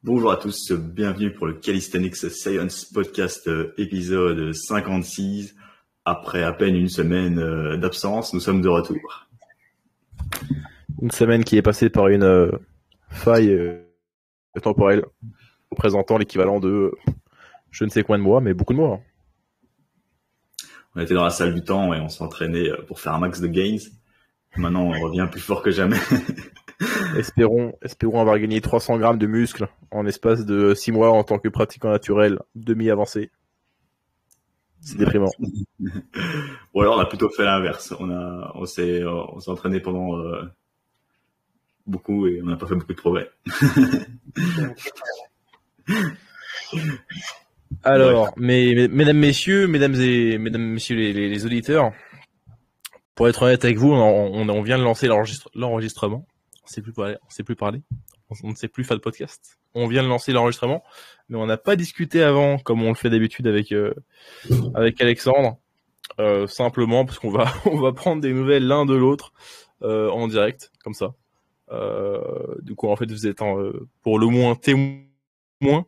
Bonjour à tous, bienvenue pour le Calisthenics Science Podcast épisode 56. Après à peine une semaine d'absence, nous sommes de retour. Une semaine qui est passée par une faille temporelle, représentant l'équivalent de je ne sais combien de mois, mais beaucoup de mois. On était dans la salle du temps et on s'entraînait pour faire un max de gains. Maintenant, on revient plus fort que jamais. Espérons avoir gagné 300 grammes de muscles en espace de 6 mois en tant que pratiquant naturel demi-avancé. C'est déprimant. Ou alors on a plutôt fait l'inverse. On s'est entraîné pendant beaucoup et on n'a pas fait beaucoup de progrès. Alors, mesdames, messieurs les auditeurs, pour être honnête avec vous, on vient de lancer l'enregistrement. On sait plus parler. On ne sait plus faire de podcast. On vient de lancer l'enregistrement, mais on n'a pas discuté avant, comme on le fait d'habitude avec Alexandre. Simplement parce qu'on va prendre des nouvelles l'un de l'autre en direct, comme ça. Du coup, en fait, vous êtes pour le moins témoin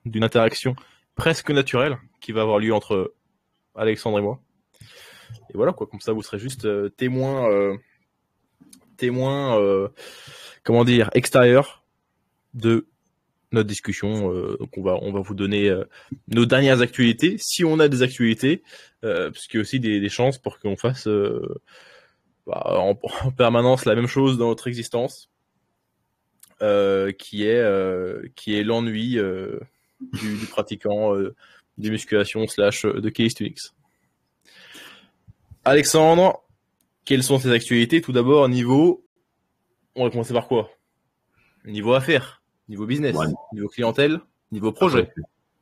d'une interaction presque naturelle qui va avoir lieu entre Alexandre et moi. Et voilà quoi, comme ça, vous serez juste témoin, comment dire, extérieur de notre discussion. Donc on va vous donner nos dernières actualités, si on a des actualités, parce qu'il y a aussi des chances pour qu'on fasse en permanence la même chose dans notre existence, qui est l'ennui du pratiquant de musculation / de calisthenics. Alexandre, quelles sont tes actualités? Tout d'abord, on va commencer par quoi? Niveau affaires, niveau business, niveau clientèle, niveau projet.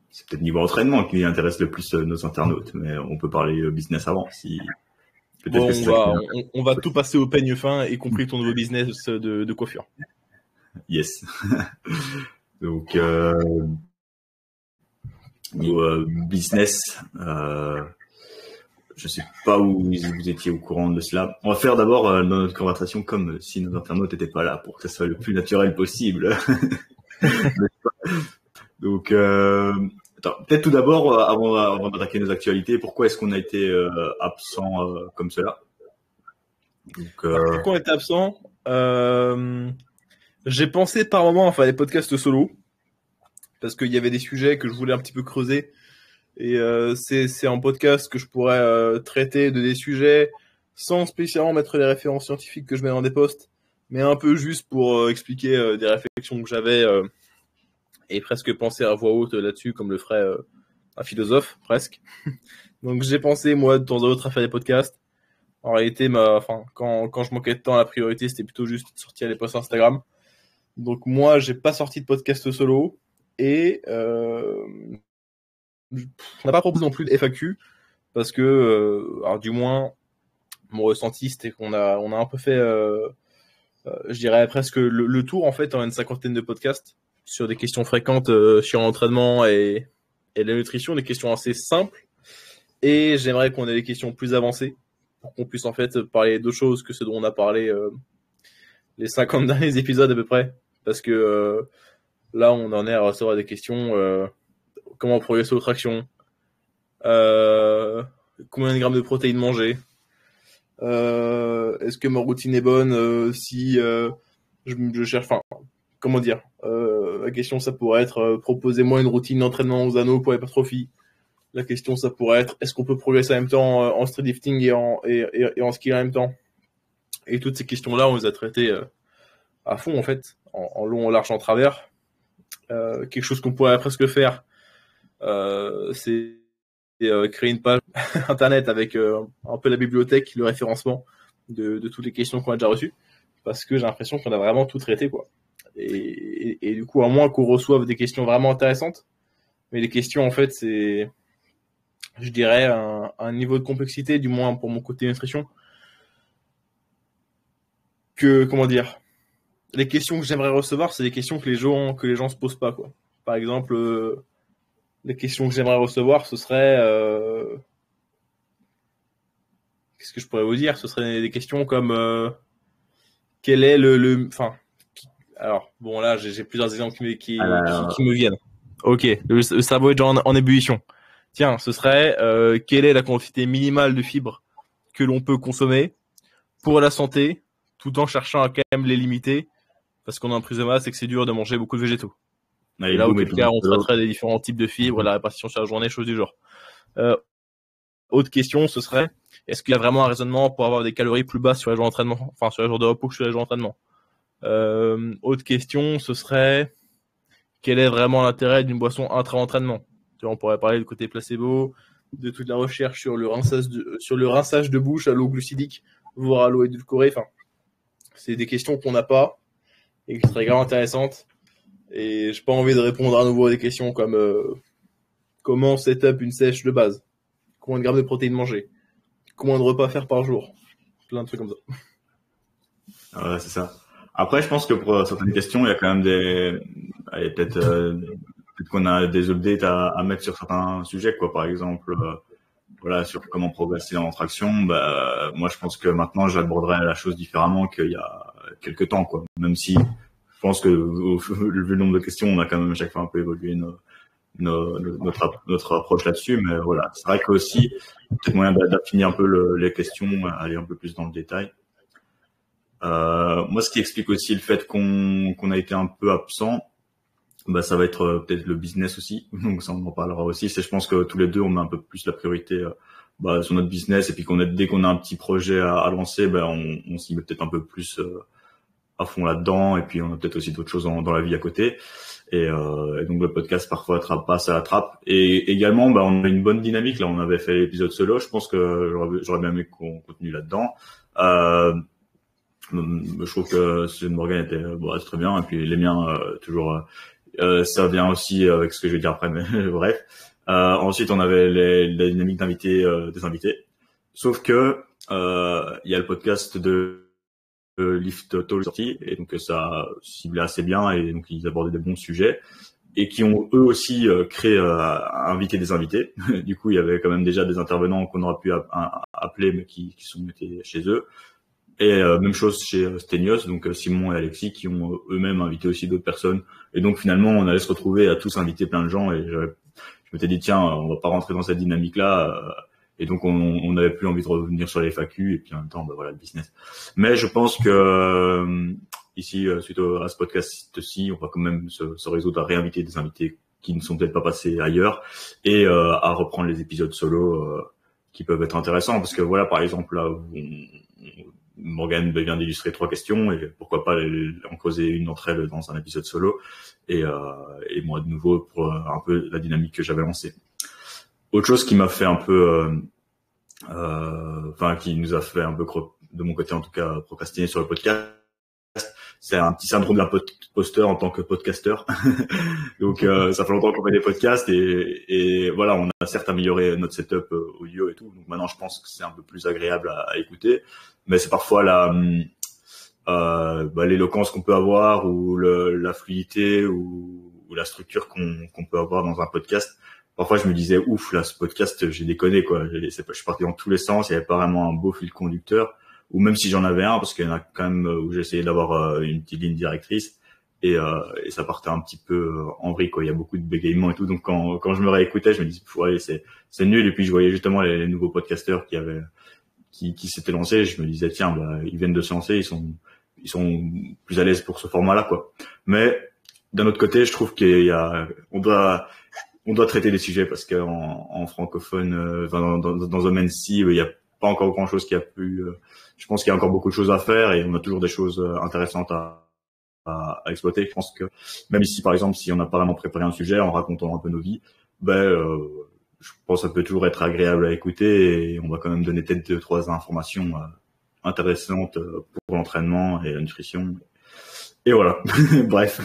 C'est peut-être niveau entraînement qui intéresse le plus nos internautes, mais on peut parler business avant. Bon, on va tout passer au peigne fin, y compris ton nouveau business de coiffure. Yes. Donc, niveau business, je sais pas où vous étiez au courant de cela. On va faire d'abord dans notre conversation comme si nos internautes n'étaient pas là pour que ça soit le plus naturel possible. Donc, peut-être tout d'abord, avant d'attaquer nos actualités, pourquoi est-ce qu'on a été absent comme cela? Donc, pourquoi on était absent? J'ai pensé par moment à faire des podcasts solo parce qu'il y avait des sujets que je voulais un petit peu creuser. Et c'est en podcast que je pourrais traiter de des sujets sans spécialement mettre les références scientifiques que je mets dans des posts, mais un peu juste pour expliquer des réflexions que j'avais et presque penser à voix haute là-dessus, comme le ferait un philosophe, presque. Donc j'ai pensé, moi, de temps en temps à faire des podcasts. En réalité, quand je manquais de temps, la priorité, c'était plutôt juste de sortir les posts Instagram. Donc moi, j'ai pas sorti de podcast solo et on n'a pas proposé non plus de FAQ parce que, alors du moins, mon ressenti c'était qu'on a un peu fait, je dirais presque le tour en fait en une cinquantaine de podcasts sur des questions fréquentes sur l'entraînement et la nutrition, des questions assez simples. Et j'aimerais qu'on ait des questions plus avancées pour qu'on puisse en fait parler d'autres choses que ce dont on a parlé les 50 derniers épisodes à peu près, parce que là on en est à recevoir des questions. Comment progresser aux tractions, combien de grammes de protéines manger, est-ce que ma routine est bonne si je cherche, comment dire, la question ça pourrait être proposez-moi une routine d'entraînement aux anneaux pour l'hypertrophie. La question ça pourrait être est-ce qu'on peut progresser en même temps en street lifting et en ski en même temps. Et toutes ces questions là on les a traitées à fond en fait, en long, en large, en travers. Quelque chose qu'on pourrait presque faire, c'est créer une page internet avec un peu la bibliothèque, le référencement de toutes les questions qu'on a déjà reçues, parce que j'ai l'impression qu'on a vraiment tout traité, quoi. Et du coup, à moins qu'on reçoive des questions vraiment intéressantes, mais les questions, en fait, c'est, je dirais, un niveau de complexité, du moins pour mon côté nutrition, que, comment dire, les questions que j'aimerais recevoir, c'est des questions que les gens se posent pas, quoi. Par exemple, les questions que j'aimerais recevoir, ce serait qu'est-ce que je pourrais vous dire? Ce serait des questions comme quel est Alors, bon, là, j'ai plusieurs exemples qui Alors, me viennent. Ok, le cerveau est déjà en ébullition. Tiens, ce serait quelle est la quantité minimale de fibres que l'on peut consommer pour la santé, tout en cherchant à quand même les limiter, parce qu'on a un prise de masse et que c'est dur de manger beaucoup de végétaux. Et allez, là, boum, auquel cas, épisode on solo. traiterait des différents types de fibres, la répartition sur la journée, choses du genre. Autre question, ce serait, est-ce qu'il y a vraiment un raisonnement pour avoir des calories plus basses sur les jours d'entraînement, enfin sur les jours de repos que sur les jours d'entraînement? Autre question, ce serait, quel est vraiment l'intérêt d'une boisson intra-entraînement? Tu vois, on pourrait parler du côté placebo, de toute la recherche sur le rinçage de bouche à l'eau glucidique, voire à l'eau édulcorée. Enfin, c'est des questions qu'on n'a pas et qui seraient grave intéressantes. Et j'ai pas envie de répondre à nouveau à des questions comme comment setup une sèche de base, combien de grammes de protéines manger, combien de repas faire par jour, plein de trucs comme ça. Ouais, c'est ça. Après, je pense que pour certaines questions, il y a quand même allez, peut-être qu'on a des updates à mettre sur certains sujets, quoi. Par exemple, voilà, sur comment progresser en traction. Bah, moi, je pense que maintenant, j'aborderais la chose différemment qu'il y a quelques temps, quoi. Même si je pense que vu le nombre de questions, on a quand même à chaque fois un peu évolué notre approche là-dessus. Mais voilà, c'est vrai que aussi peut-être moyen d'affiner un peu les questions, aller un peu plus dans le détail. Moi, ce qui explique aussi le fait qu'on a été un peu absent, bah ça va être peut-être le business aussi. Donc ça, on en parlera aussi. C'est, je pense que tous les deux, on met un peu plus la priorité bah, sur notre business, et puis dès qu'on a un petit projet à lancer, bah, on s'y met peut-être un peu plus à fond là-dedans. Et puis on a peut-être aussi d'autres choses dans la vie à côté. Et donc le podcast parfois passe à la trappe. Et également, bah, on a une bonne dynamique. Là, on avait fait l'épisode solo. Je pense que j'aurais bien aimé qu'on continue là-dedans. Je trouve que celui de Morgan était c'est très bien, et puis les miens toujours ça vient aussi avec ce que je vais dire après, mais bref. Ensuite on avait la dynamique d'inviter des invités, sauf que il y a le podcast de Lift Talk sorti, et donc ça ciblait assez bien, et donc ils abordaient des bons sujets, et qui ont eux aussi créé invité des invités. Du coup il y avait quand même déjà des intervenants qu'on aurait pu appeler, mais qui sont été chez eux. Et même chose chez Stenios, donc Simon et Alexis, qui ont eux-mêmes invité aussi d'autres personnes. Et donc finalement, on allait se retrouver à tous inviter plein de gens. Et je m'étais dit, tiens, on va pas rentrer dans cette dynamique-là. Et donc on n'avait plus envie de revenir sur les FAQ. Et puis en même temps, bah, voilà, le business. Mais je pense que ici, suite à ce podcast-ci, on va quand même se résoudre à réinviter des invités qui ne sont peut-être pas passés ailleurs, et à reprendre les épisodes solo qui peuvent être intéressants. Parce que voilà, par exemple, là, Morgan vient d'illustrer 3 questions, et pourquoi pas en causer une d'entre elles dans un épisode solo, et moi de nouveau pour un peu la dynamique que j'avais lancée. Autre chose qui m'a fait un peu qui nous a fait un peu de mon côté en tout cas procrastiner sur le podcast, c'est un petit syndrome d'un posteur en tant que podcasteur. Donc ça fait longtemps qu'on fait des podcasts, et voilà, on a certes amélioré notre setup audio et tout, donc maintenant je pense que c'est un peu plus agréable à écouter, mais c'est parfois l'éloquence qu'on peut avoir, ou la fluidité, ou la structure qu'on peut avoir dans un podcast. Parfois je me disais, ouf, là ce podcast j'ai déconné, quoi. Je suis parti dans tous les sens, il n'y avait pas vraiment un beau fil conducteur, ou même si j'en avais un, parce qu'il y en a quand même où j'ai essayé d'avoir une petite ligne directrice, et ça partait un petit peu en vrille, quoi. Il y a beaucoup de bégaiements et tout, donc quand je me réécoutais, je me disais, ouais, c'est nul. Et puis je voyais justement les nouveaux podcasteurs qui s'étaient lancés, je me disais, tiens, bah, ils viennent de se lancer, ils sont plus à l'aise pour ce format-là, quoi. Mais d'un autre côté, je trouve on doit traiter des sujets, parce que en francophone, dans ce domaine-ci, il y a pas encore grand chose qui a pu, je pense qu'il y a encore beaucoup de choses à faire, et on a toujours des choses intéressantes à exploiter. Je pense que même ici, par exemple, si on n'a pas vraiment préparé un sujet en racontant un peu nos vies, je pense que ça peut toujours être agréable à écouter, et on va quand même donner peut-être 2-3 informations intéressantes pour l'entraînement et la nutrition. Et voilà. Bref.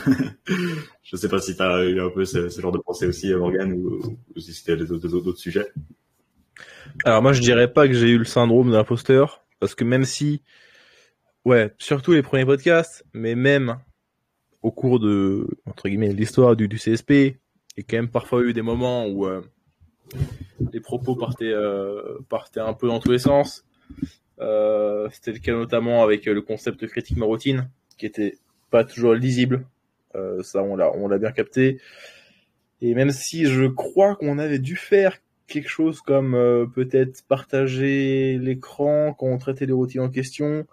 Je sais pas si tu as eu un peu ce genre de pensée aussi, Morgan, ou si c'était d'autres sujets. Alors moi, je dirais pas que j'ai eu le syndrome de l'imposteur, parce que même si, ouais, surtout les premiers podcasts, mais même au cours de, entre guillemets, l'histoire du CSP, il y a quand même parfois eu des moments où les propos partaient un peu dans tous les sens. C'était le cas notamment avec le concept critique ma routine, qui était pas toujours lisible. Ça, on l'a bien capté. Et même si je crois qu'on avait dû faire quelque chose comme peut-être partager l'écran quand on traitait les routines en question,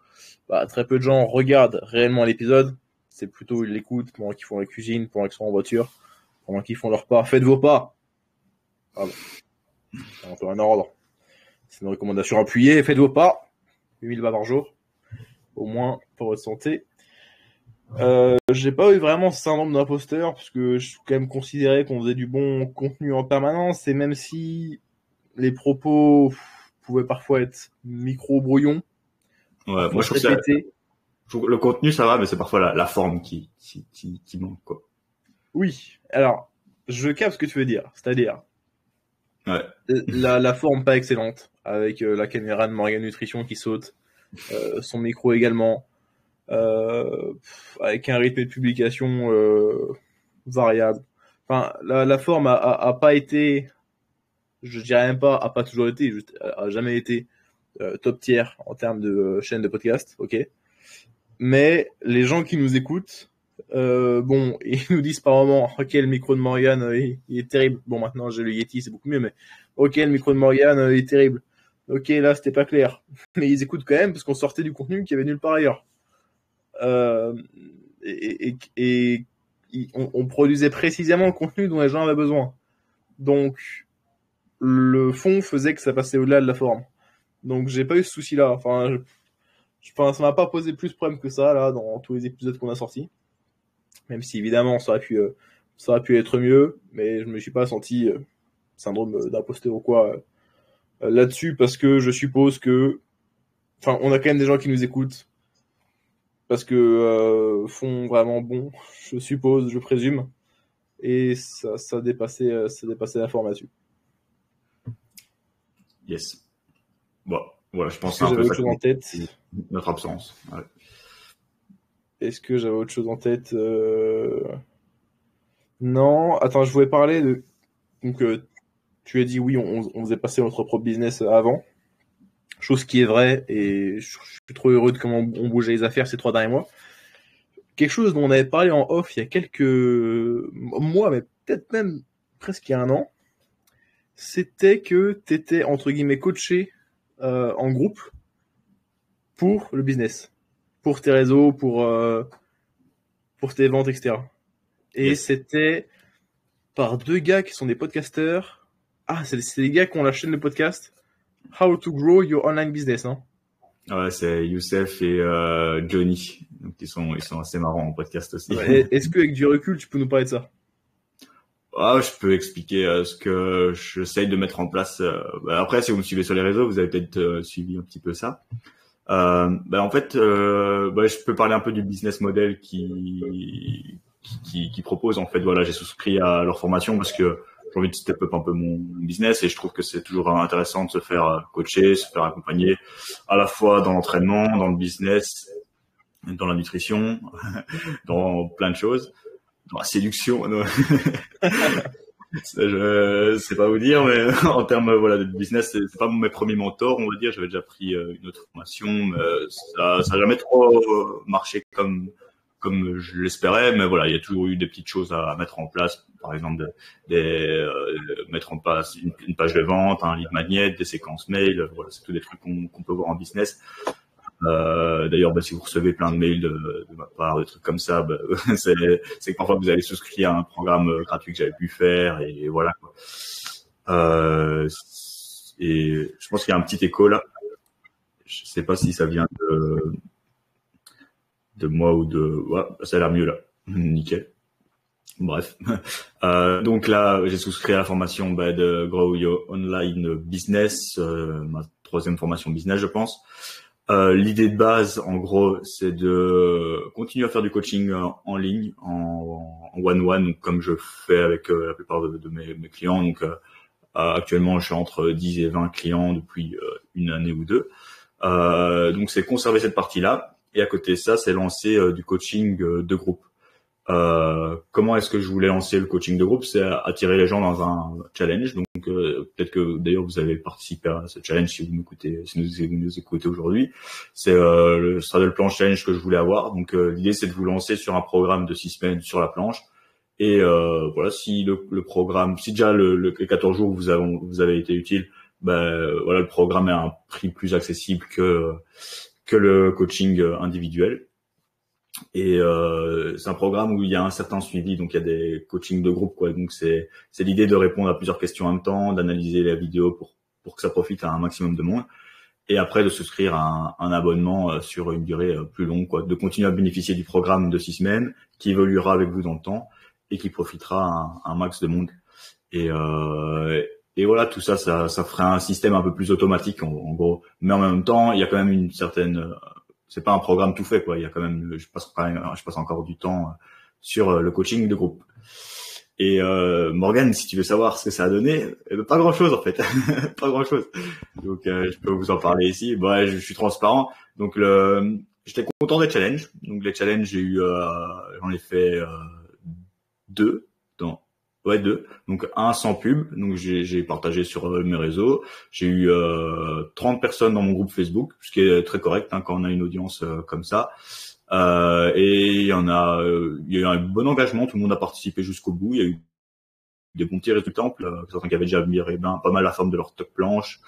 très peu de gens regardent réellement l'épisode. C'est plutôt ils l'écoutent pendant qu'ils font la cuisine, pendant qu'ils sont en voiture, pendant qu'ils font leur pas. Faites vos pas. Pardon. C'est un peu un ordre. C'est une recommandation appuyée. Faites vos pas. 8000 pas par jour. Au moins pour votre santé. J'ai pas eu vraiment ce syndrome d'imposteur parce que je suis quand même considéré qu'on faisait du bon contenu en permanence, et même si les propos pouvaient parfois être micro-brouillons, Ouais, moi je trouve que le contenu ça va, mais c'est parfois la forme qui manque, quoi. Oui, alors je capte ce que tu veux dire, c'est-à-dire ouais. la forme pas excellente avec la caméra de Morgan Nutrition qui saute, son micro également. Avec un rythme de publication variable. Enfin, la forme a pas été, je dirais même pas, a pas toujours été, juste a jamais été top tier en termes de chaîne de podcast, ok. Mais les gens qui nous écoutent, bon, ils nous disent par moment, ok, le micro de Morgan, il est terrible. Bon, maintenant j'ai le Yeti, c'est beaucoup mieux, mais ok, le micro de Morgan, il est terrible. Ok, là c'était pas clair. Mais ils écoutent quand même parce qu'on sortait du contenu qui avait nulle part ailleurs. Et on produisait précisément le contenu dont les gens avaient besoin. Donc, le fond faisait que ça passait au-delà de la forme. Donc, j'ai pas eu ce souci-là. Enfin, ça m'a pas posé plus de problèmes que ça, là, dans tous les épisodes qu'on a sortis. Même si, évidemment, ça aurait pu être mieux, mais je me suis pas senti syndrome d'imposteur ou quoi là-dessus, parce que je suppose que, enfin, on a quand même des gens qui nous écoutent, parce que font vraiment bon, je suppose, je présume, et ça dépassait la forme là-dessus. Yes. Bon, voilà, je pense que j'avais autre chose en tête. Notre absence. Ouais. Est-ce que j'avais autre chose en tête Non. Attends, je voulais parler de. Donc, tu as dit oui, on faisait passer notre propre business avant. Chose qui est vraie, et je suis trop heureux de comment on bougeait les affaires ces 3 derniers mois. Quelque chose dont on avait parlé en off il y a quelques mois, mais peut-être même presque il y a un an, c'était que tu étais, entre guillemets, coaché en groupe pour le business, pour tes réseaux, pour tes ventes, etc. Et yes. C'était par 2 gars qui sont des podcasteurs. Ah, c'est les gars qui ont la chaîne de podcast How to Grow Your Online Business, non? Ouais, c'est Youssef et Johnny. Donc ils sont assez marrants en podcast aussi. Ouais, est-ce que avec du recul, tu peux nous parler de ça? Ah, je peux expliquer ce que j'essaye de mettre en place. Après, si vous me suivez sur les réseaux, vous avez peut-être suivi un petit peu ça. En fait, je peux parler un peu du business model qui propose. En fait, voilà, j'ai souscrit à leur formation parce que j'ai envie de step up un peu mon business, et je trouve que c'est toujours intéressant de se faire coacher, se faire accompagner, à la fois dans l'entraînement, dans le business, dans la nutrition, dans plein de choses, dans la séduction. Je sais pas vous dire, mais en termes de business, c'est pas mes premiers mentors, on va dire. J'avais déjà pris une autre formation, mais ça a jamais trop marché comme je l'espérais, mais voilà, il y a toujours eu des petites choses à mettre en place, par exemple mettre en place une page de vente, un lead magnet, des séquences mail, voilà, c'est tous des trucs qu'on peut voir en business. D'ailleurs, si vous recevez plein de mails de ma part, des trucs comme ça, c'est que parfois vous allez souscrire à un programme gratuit que j'avais pu faire, et voilà, quoi. Et je pense qu'il y a un petit écho là. Je sais pas si ça vient de moi ou de... Ouais, ça a l'air mieux là. Nickel. Bref. Donc là, j'ai souscrit à la formation de Grow Your Online Business, ma 3e formation business, je pense. L'idée de base, en gros, c'est de continuer à faire du coaching en ligne, en one-one, donc comme je fais avec la plupart de mes clients. Donc actuellement, je suis entre 10 et 20 clients depuis une année ou 2. Donc c'est conserver cette partie-là. Et à côté de ça, c'est lancer du coaching de groupe. Comment est-ce que je voulais lancer le coaching de groupe? C'est attirer les gens dans un challenge. Donc Donc peut-être que d'ailleurs vous avez participé à ce challenge si vous m'écoutez, si vous nous écoutez aujourd'hui. C'est le Straddle Planche Challenge que je voulais avoir. Donc l'idée c'est de vous lancer sur un programme de 6 semaines sur la planche. Et voilà, si le programme, si déjà les 14 jours vous avez été utile, voilà, le programme est à un prix plus accessible que le coaching individuel. Et c'est un programme où il y a un certain suivi, donc il y a des coachings de groupe, quoi. Donc c'est l'idée de répondre à plusieurs questions en même temps, d'analyser la vidéo pour que ça profite à un maximum de monde, et après de souscrire à un abonnement sur une durée plus longue, quoi, de continuer à bénéficier du programme de 6 semaines qui évoluera avec vous dans le temps et qui profitera à un max de monde. Et voilà, tout ça ferait un système un peu plus automatique en gros, mais en même temps il y a quand même une certaine c'est pas un programme tout fait, quoi. Il y a quand même, je passe encore du temps sur le coaching de groupe. Et Morgane, si tu veux savoir ce que ça a donné, pas grand chose en fait, pas grand chose. Donc je peux vous en parler ici. Bon, je suis transparent. Donc j'étais content des challenges. Donc les challenges, j'en ai fait 2. Deux. Donc un sans pub. Donc j'ai partagé sur mes réseaux. J'ai eu 30 personnes dans mon groupe Facebook, ce qui est très correct quand on a une audience comme ça. Et il y a eu un bon engagement. Tout le monde a participé jusqu'au bout. Il y a eu des bons petits résultats. Certains qui avaient déjà mis pas mal la forme de leur stock planche,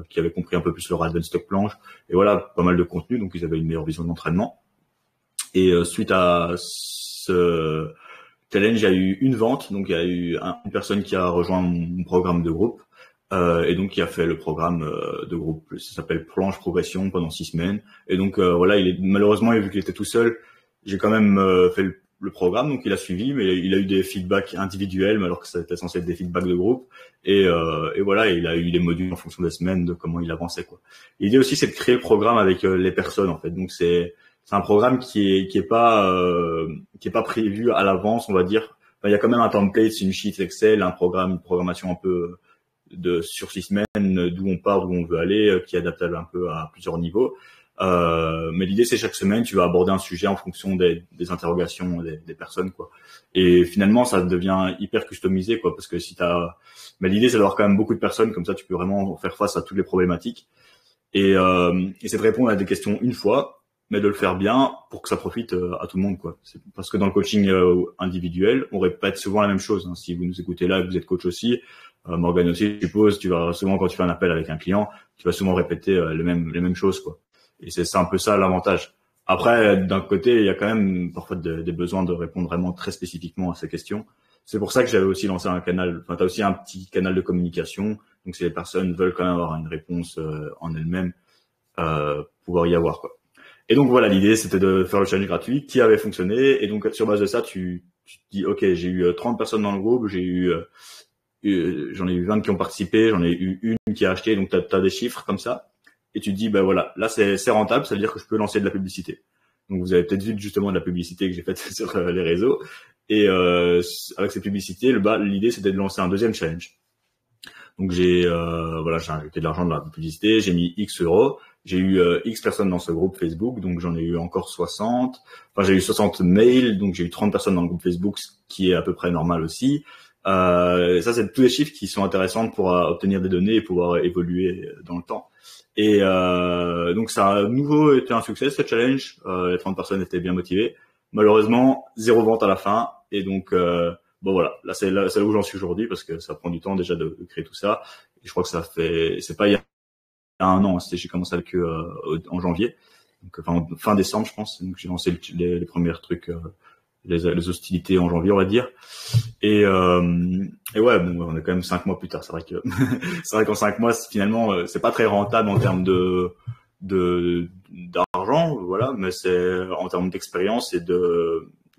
qui avaient compris un peu plus leur advanced stock planche. Et voilà, pas mal de contenu. Donc ils avaient une meilleure vision de l'entraînement. Et suite à ce challenge, il y a eu une vente, donc il y a eu une personne qui a rejoint mon programme de groupe, et donc qui a fait le programme de groupe. Ça s'appelle Planche Progression pendant 6 semaines. Et donc voilà, malheureusement, vu qu'il était tout seul, j'ai quand même fait le programme, donc il a suivi, mais il a eu des feedbacks individuels, alors que ça était censé être des feedbacks de groupe. Et voilà, il a eu des modules en fonction des semaines de comment il avançait, quoi. L'idée aussi, c'est de créer le programme avec les personnes, en fait. Donc c'est un programme qui est pas prévu à l'avance, on va dire. Enfin, il y a quand même un template, c'est une sheet Excel, une programmation un peu sur 6 semaines, d'où on part, où on veut aller, qui est adaptable un peu à plusieurs niveaux. Mais l'idée, c'est chaque semaine, tu vas aborder un sujet en fonction des interrogations des personnes, quoi. Et finalement, ça devient hyper customisé, quoi, parce que mais l'idée, c'est d'avoir quand même beaucoup de personnes, comme ça, tu peux vraiment faire face à toutes les problématiques. Et c'est de répondre à des questions une fois, mais de le faire bien pour que ça profite à tout le monde, quoi. C'est parce que dans le coaching individuel, on répète souvent la même chose, hein. Si vous nous écoutez là, vous êtes coach aussi, Morgane aussi, je suppose, tu vas souvent, quand tu fais un appel avec un client, tu vas souvent répéter les mêmes choses, quoi. Et c'est un peu ça l'avantage. Après, d'un côté, il y a quand même parfois des besoins de répondre vraiment très spécifiquement à ces questions. C'est pour ça que j'avais aussi lancé un canal, enfin, t'as aussi un petit canal de communication. Donc, si les personnes veulent quand même avoir une réponse en elles-mêmes, pouvoir y avoir, quoi. Et donc voilà, l'idée c'était de faire le challenge gratuit qui avait fonctionné. Et donc sur base de ça, tu te dis ok, j'ai eu 30 personnes dans le groupe, j'en ai eu 20 qui ont participé, j'en ai eu une qui a acheté. Donc t'as des chiffres comme ça, et tu te dis voilà, là c'est rentable, ça veut dire que je peux lancer de la publicité. Donc vous avez peut-être vu justement de la publicité que j'ai faite sur les réseaux. Et avec cette publicité, l'idée c'était de lancer un deuxième challenge. Donc j'ai injecté de l'argent dans la publicité, j'ai mis X euros. J'ai eu X personnes dans ce groupe Facebook, donc j'en ai eu encore 60. Enfin, j'ai eu 60 mails, donc j'ai eu 30 personnes dans le groupe Facebook, ce qui est à peu près normal aussi. Ça, c'est tous les chiffres qui sont intéressants pour obtenir des données et pouvoir évoluer dans le temps. Et donc ça a à nouveau été un succès, ce challenge. Les 30 personnes étaient bien motivées. Malheureusement, 0 vente à la fin. Et donc, voilà, là c'est là où j'en suis aujourd'hui, parce que ça prend du temps déjà de créer tout ça. Et je crois que c'est pas il y a un an, j'ai commencé avec en janvier, donc fin décembre je pense. Donc j'ai lancé les premiers trucs, les hostilités en janvier, on va dire. Et ouais, bon, on est quand même 5 mois plus tard. C'est vrai que c'est vrai qu'en 5 mois finalement c'est pas très rentable en termes d'argent, voilà, mais c'est en termes d'expérience et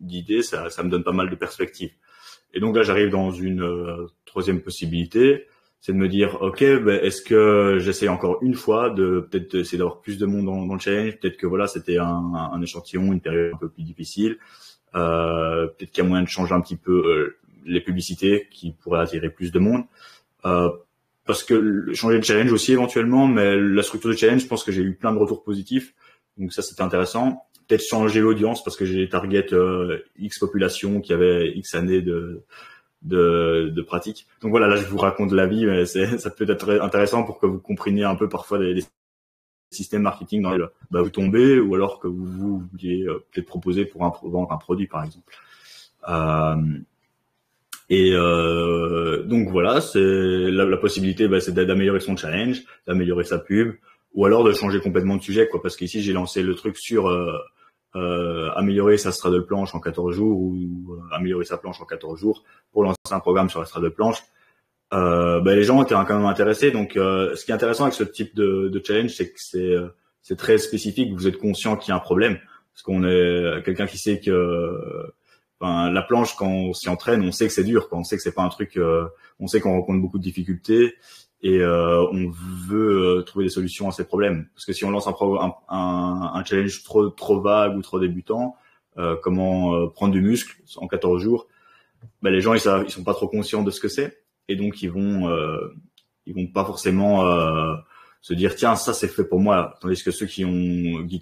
d'idées, ça me donne pas mal de perspectives. Et donc là j'arrive dans une troisième possibilité. C'est de me dire, ok, est-ce que j'essaie encore une fois de peut-être essayer d'avoir plus de monde dans le challenge. Peut-être que voilà, c'était un échantillon, une période un peu plus difficile. Peut-être qu'il y a moyen de changer un petit peu les publicités qui pourraient attirer plus de monde. Parce que changer le challenge aussi éventuellement, mais la structure du challenge, je pense que j'ai eu plein de retours positifs. Donc ça, c'était intéressant. Peut-être changer l'audience parce que j'ai target X population qui avait X années de pratique. Donc voilà, là je vous raconte la vie, mais ça peut être intéressant pour que vous compreniez un peu parfois les systèmes marketing dans lesquels vous tombez, ou alors que vous vouliez peut-être proposer pour vendre un produit par exemple. Donc voilà, c'est la possibilité, c'est d'améliorer son challenge, d'améliorer sa pub, ou alors de changer complètement de sujet, quoi. Parce qu'ici j'ai lancé le truc sur améliorer sa straddle planche en 14 jours, ou améliorer sa planche en 14 jours pour lancer un programme sur la straddle planche. Les gens étaient quand même intéressés. Donc ce qui est intéressant avec ce type de challenge, c'est que c'est très spécifique. Vous êtes conscient qu'il y a un problème, parce qu'on est quelqu'un qui sait que la planche, quand on s'y entraîne, on sait que c'est dur, on sait que c'est pas un truc, on sait qu'on rencontre beaucoup de difficultés, et on veut trouver des solutions à ces problèmes. Parce que si on lance un challenge trop vague ou trop débutant, comment prendre du muscle en 14 jours, les gens ils sont pas trop conscients de ce que c'est, et donc ils vont pas forcément se dire tiens, ça c'est fait pour moi, tandis que ceux qui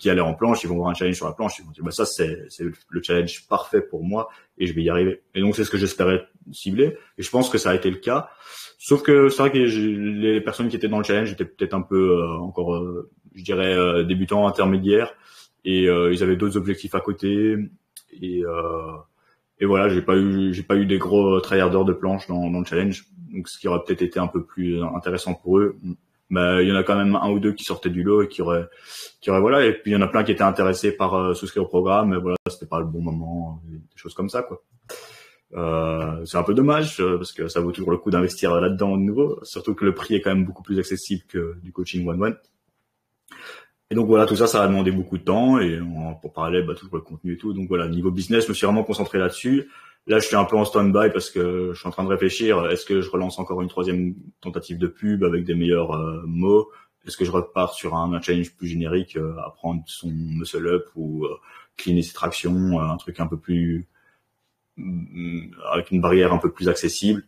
allaient en planche, ils vont voir un challenge sur la planche, ils vont dire ça c'est le challenge parfait pour moi et je vais y arriver. Et donc c'est ce que j'espérais cibler, et je pense que ça a été le cas. Sauf que c'est vrai que les personnes qui étaient dans le challenge étaient peut-être un peu encore je dirais débutants, intermédiaires, et ils avaient d'autres objectifs à côté, et voilà, j'ai pas eu des gros tryharders de planche dans le challenge, donc ce qui aurait peut-être été un peu plus intéressant pour eux. Mais il y en a quand même un ou deux qui sortaient du lot et qui auraient voilà, et puis il y en a plein qui étaient intéressés par souscrire au programme, mais voilà, c'était pas le bon moment, des choses comme ça, quoi. C'est un peu dommage parce que ça vaut toujours le coup d'investir là-dedans de nouveau, surtout que le prix est quand même beaucoup plus accessible que du coaching one-one. Et donc voilà, tout ça a demandé beaucoup de temps, et pour parler toujours le contenu et tout. Donc voilà, niveau business, je me suis vraiment concentré là-dessus. Là, je suis un peu en stand-by parce que je suis en train de réfléchir. Est-ce que je relance encore une troisième tentative de pub avec des meilleurs mots? Est-ce que je repars sur un challenge plus générique, apprendre son muscle up ou cleaner ses tractions, un truc un peu plus avec une barrière un peu plus accessible?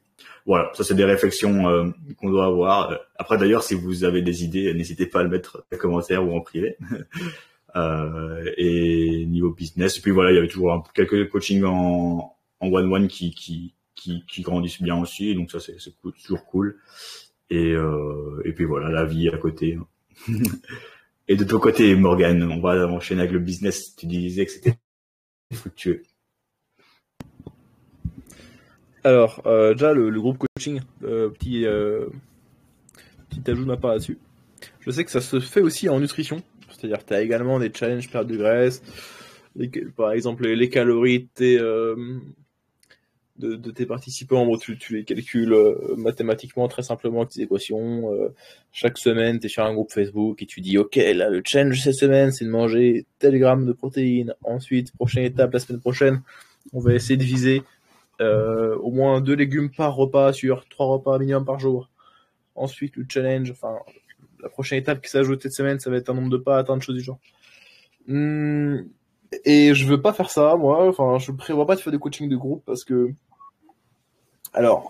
Voilà, ça c'est des réflexions qu'on doit avoir. Après d'ailleurs, si vous avez des idées, n'hésitez pas à le mettre en commentaire ou en privé. Et niveau business, et puis voilà, il y avait toujours quelques coachings en one-one qui grandissent bien aussi, donc ça c'est cool, toujours cool. Et puis voilà, la vie à côté. Et de ton côté, Morgan, on va enchaîner avec le business. Tu disais que c'était fructueux. Alors, déjà, le groupe coaching, petit ajout de ma part là-dessus. Je sais que ça se fait aussi en nutrition. C'est-à-dire que tu as également des challenges perte de graisse. Par exemple, les calories de tes participants, bon, tu les calcules mathématiquement très simplement avec tes équations. Chaque semaine, tu es sur un groupe Facebook et tu dis ok, là le challenge cette semaine c'est de manger tel gramme de protéines. Ensuite, prochaine étape, la semaine prochaine, on va essayer de viser au moins 2 légumes par repas sur 3 repas minimum par jour. Ensuite, le challenge, la prochaine étape qui s'ajoute cette semaine, ça va être un nombre de pas atteints, de choses du genre. Et je veux pas faire ça, moi. Je prévois pas de faire des coachings de groupe parce que, alors,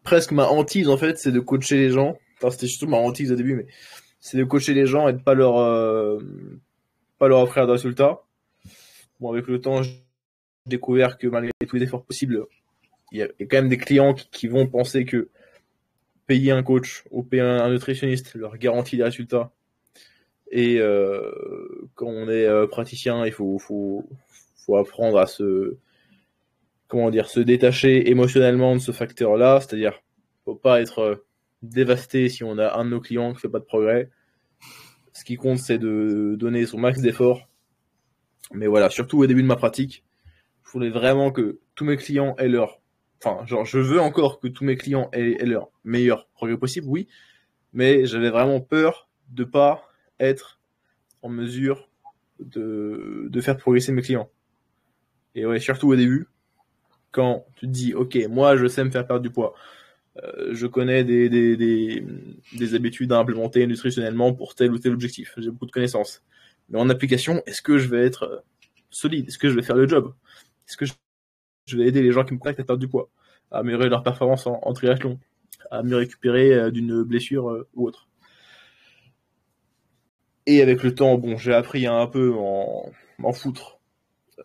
presque ma hantise en fait, c'est de coacher les gens. C'était surtout ma hantise au début, mais c'est de coacher les gens et de pas leur offrir de résultats. Bon, avec le temps, j'ai découvert que malgré tous les efforts possibles, il y a quand même des clients qui vont penser que payer un coach ou payer un nutritionniste leur garantit des résultats. Et quand on est praticien, il faut apprendre à se détacher émotionnellement de ce facteur-là. C'est-à-dire, faut pas être dévasté si on a un de nos clients qui fait pas de progrès. Ce qui compte, c'est de donner son max d'effort. Mais voilà, surtout au début de ma pratique, je voulais vraiment que tous mes clients aient je veux encore que tous mes clients aient leur meilleur progrès possible, oui, mais j'avais vraiment peur de pas être en mesure de faire progresser mes clients. Et ouais, surtout au début, quand tu te dis, ok, moi je sais me faire perdre du poids, je connais des habitudes à implémenter nutritionnellement pour tel ou tel objectif, j'ai beaucoup de connaissances. Mais en application, est-ce que je vais être solide? Est-ce que je vais faire le job? Est-ce que je vais aider les gens qui me contactent à perdre du poids, à améliorer leur performance en triathlon, à mieux récupérer d'une blessure ou autre? Et avec le temps, bon, j'ai appris à un peu m'en foutre,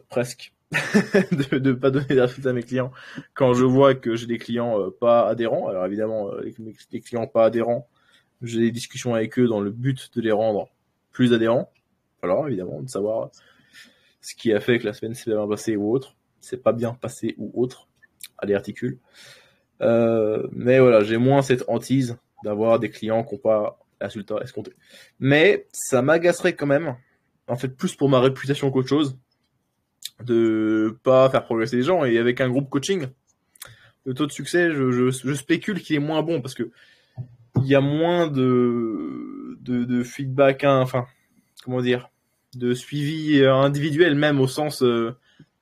presque. de pas donner des résultats à mes clients quand je vois que j'ai des clients pas adhérents. Alors évidemment, les clients pas adhérents, j'ai des discussions avec eux dans le but de les rendre plus adhérents. Alors évidemment, de savoir ce qui a fait que la semaine s'est bien passée ou autre, c'est pas bien passé ou autre, allez articule. Mais voilà, j'ai moins cette hantise d'avoir des clients qui n'ont pas les résultats escomptés. Mais ça m'agacerait quand même, en fait plus pour ma réputation qu'autre chose, de pas faire progresser les gens. Et avec un groupe coaching, le taux de succès, je spécule qu'il est moins bon parce que il y a moins de feedback, enfin, comment dire, de suivi individuel, même au sens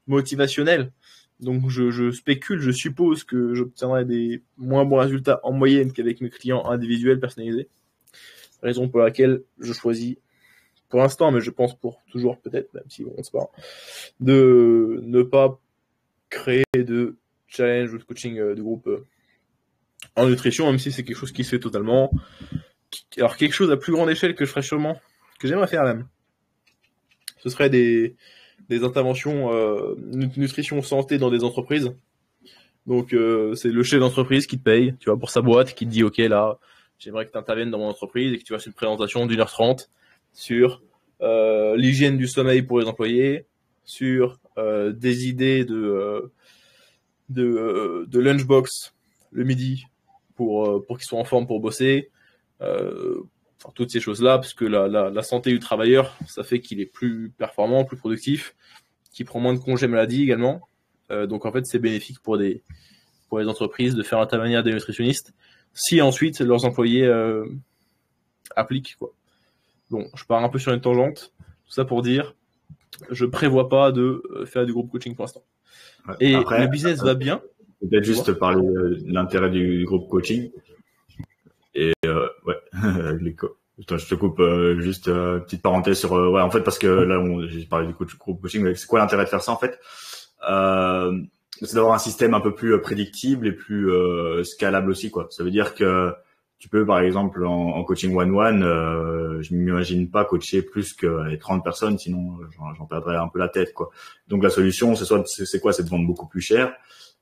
motivationnel. Donc je spécule, je suppose que j'obtiendrai des moins bons résultats en moyenne qu'avec mes clients individuels personnalisés. Raison pour laquelle je choisis, pour l'instant, mais je pense pour toujours peut-être, même si on se parle, de ne pas créer de challenge ou de coaching de groupe en nutrition, même si c'est quelque chose qui se fait totalement. Alors quelque chose à plus grande échelle que je ferais sûrement, que j'aimerais faire même. Ce serait des interventions nutrition santé dans des entreprises. Donc c'est le chef d'entreprise qui te paye, tu vois, pour sa boîte, qui te dit ok là, j'aimerais que tu interviennes dans mon entreprise et que tu fasses une présentation d'1h30 sur l'hygiène du sommeil pour les employés, sur des idées de lunchbox le midi pour qu'ils soient en forme pour bosser, enfin, toutes ces choses-là, parce que la santé du travailleur, ça fait qu'il est plus performant, plus productif, qu'il prend moins de congés maladie également. Donc en fait, c'est bénéfique pour les entreprises de faire intervenir des nutritionnistes si ensuite leurs employés appliquent, quoi. Bon, je pars un peu sur une tangente, tout ça pour dire, je prévois pas de faire du groupe coaching pour l'instant. Ouais. Et après, le business va bien. Peut-être juste parler de l'intérêt du groupe coaching. Et ouais, Attends, je te coupe juste petite parenthèse sur ouais, en fait, parce que là j'ai parlé du groupe coaching, mais c'est quoi l'intérêt de faire ça en fait? C'est d'avoir un système un peu plus prédictible et plus scalable aussi, quoi. Ça veut dire que tu peux, par exemple, en coaching one-one, je m'imagine pas coacher plus que 30 personnes, sinon j'en perdrais un peu la tête, quoi. Donc la solution, c'est quoi? C'est de vendre beaucoup plus cher.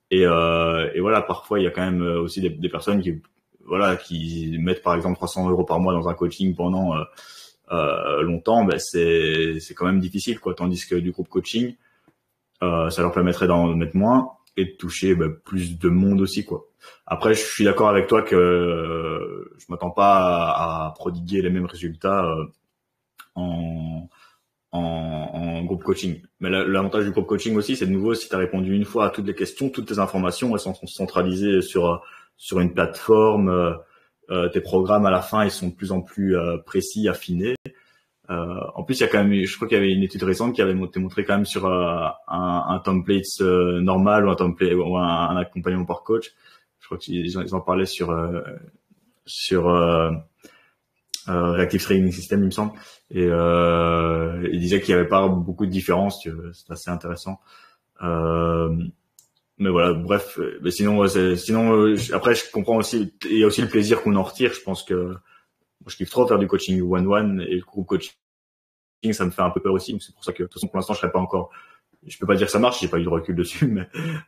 Et voilà, parfois il y a quand même aussi des personnes qui mettent par exemple 300 € par mois dans un coaching pendant longtemps. Ben c'est quand même difficile, quoi. Tandis que du groupe coaching, ça leur permettrait d'en mettre moins et de toucher plus de monde aussi, quoi. Après, je suis d'accord avec toi que je m'attends pas à prodiguer les mêmes résultats en groupe coaching. Mais l'avantage du groupe coaching aussi, c'est de nouveau, si tu as répondu une fois à toutes les questions, toutes tes informations, elles sont centralisées sur une plateforme. Tes programmes à la fin, ils sont de plus en plus précis, affinés. En plus, il y a quand même, je crois qu'il y avait une étude récente qui avait montré quand même sur un template normal ou un template ou un accompagnement par coach. Je crois qu'ils en parlaient sur Reactive Training System, il me semble, et il disait qu'il n'y avait pas beaucoup de différence. C'est assez intéressant. Mais voilà, bref. Mais sinon, après, je comprends aussi. Il y a aussi le plaisir qu'on en retire. Je pense que moi, je kiffe trop faire du coaching one-one, et le groupe coaching, ça me fait un peu peur aussi. C'est pour ça que, de toute façon, pour l'instant, je serais pas encore. Je peux pas dire que ça marche. J'ai pas eu de recul dessus,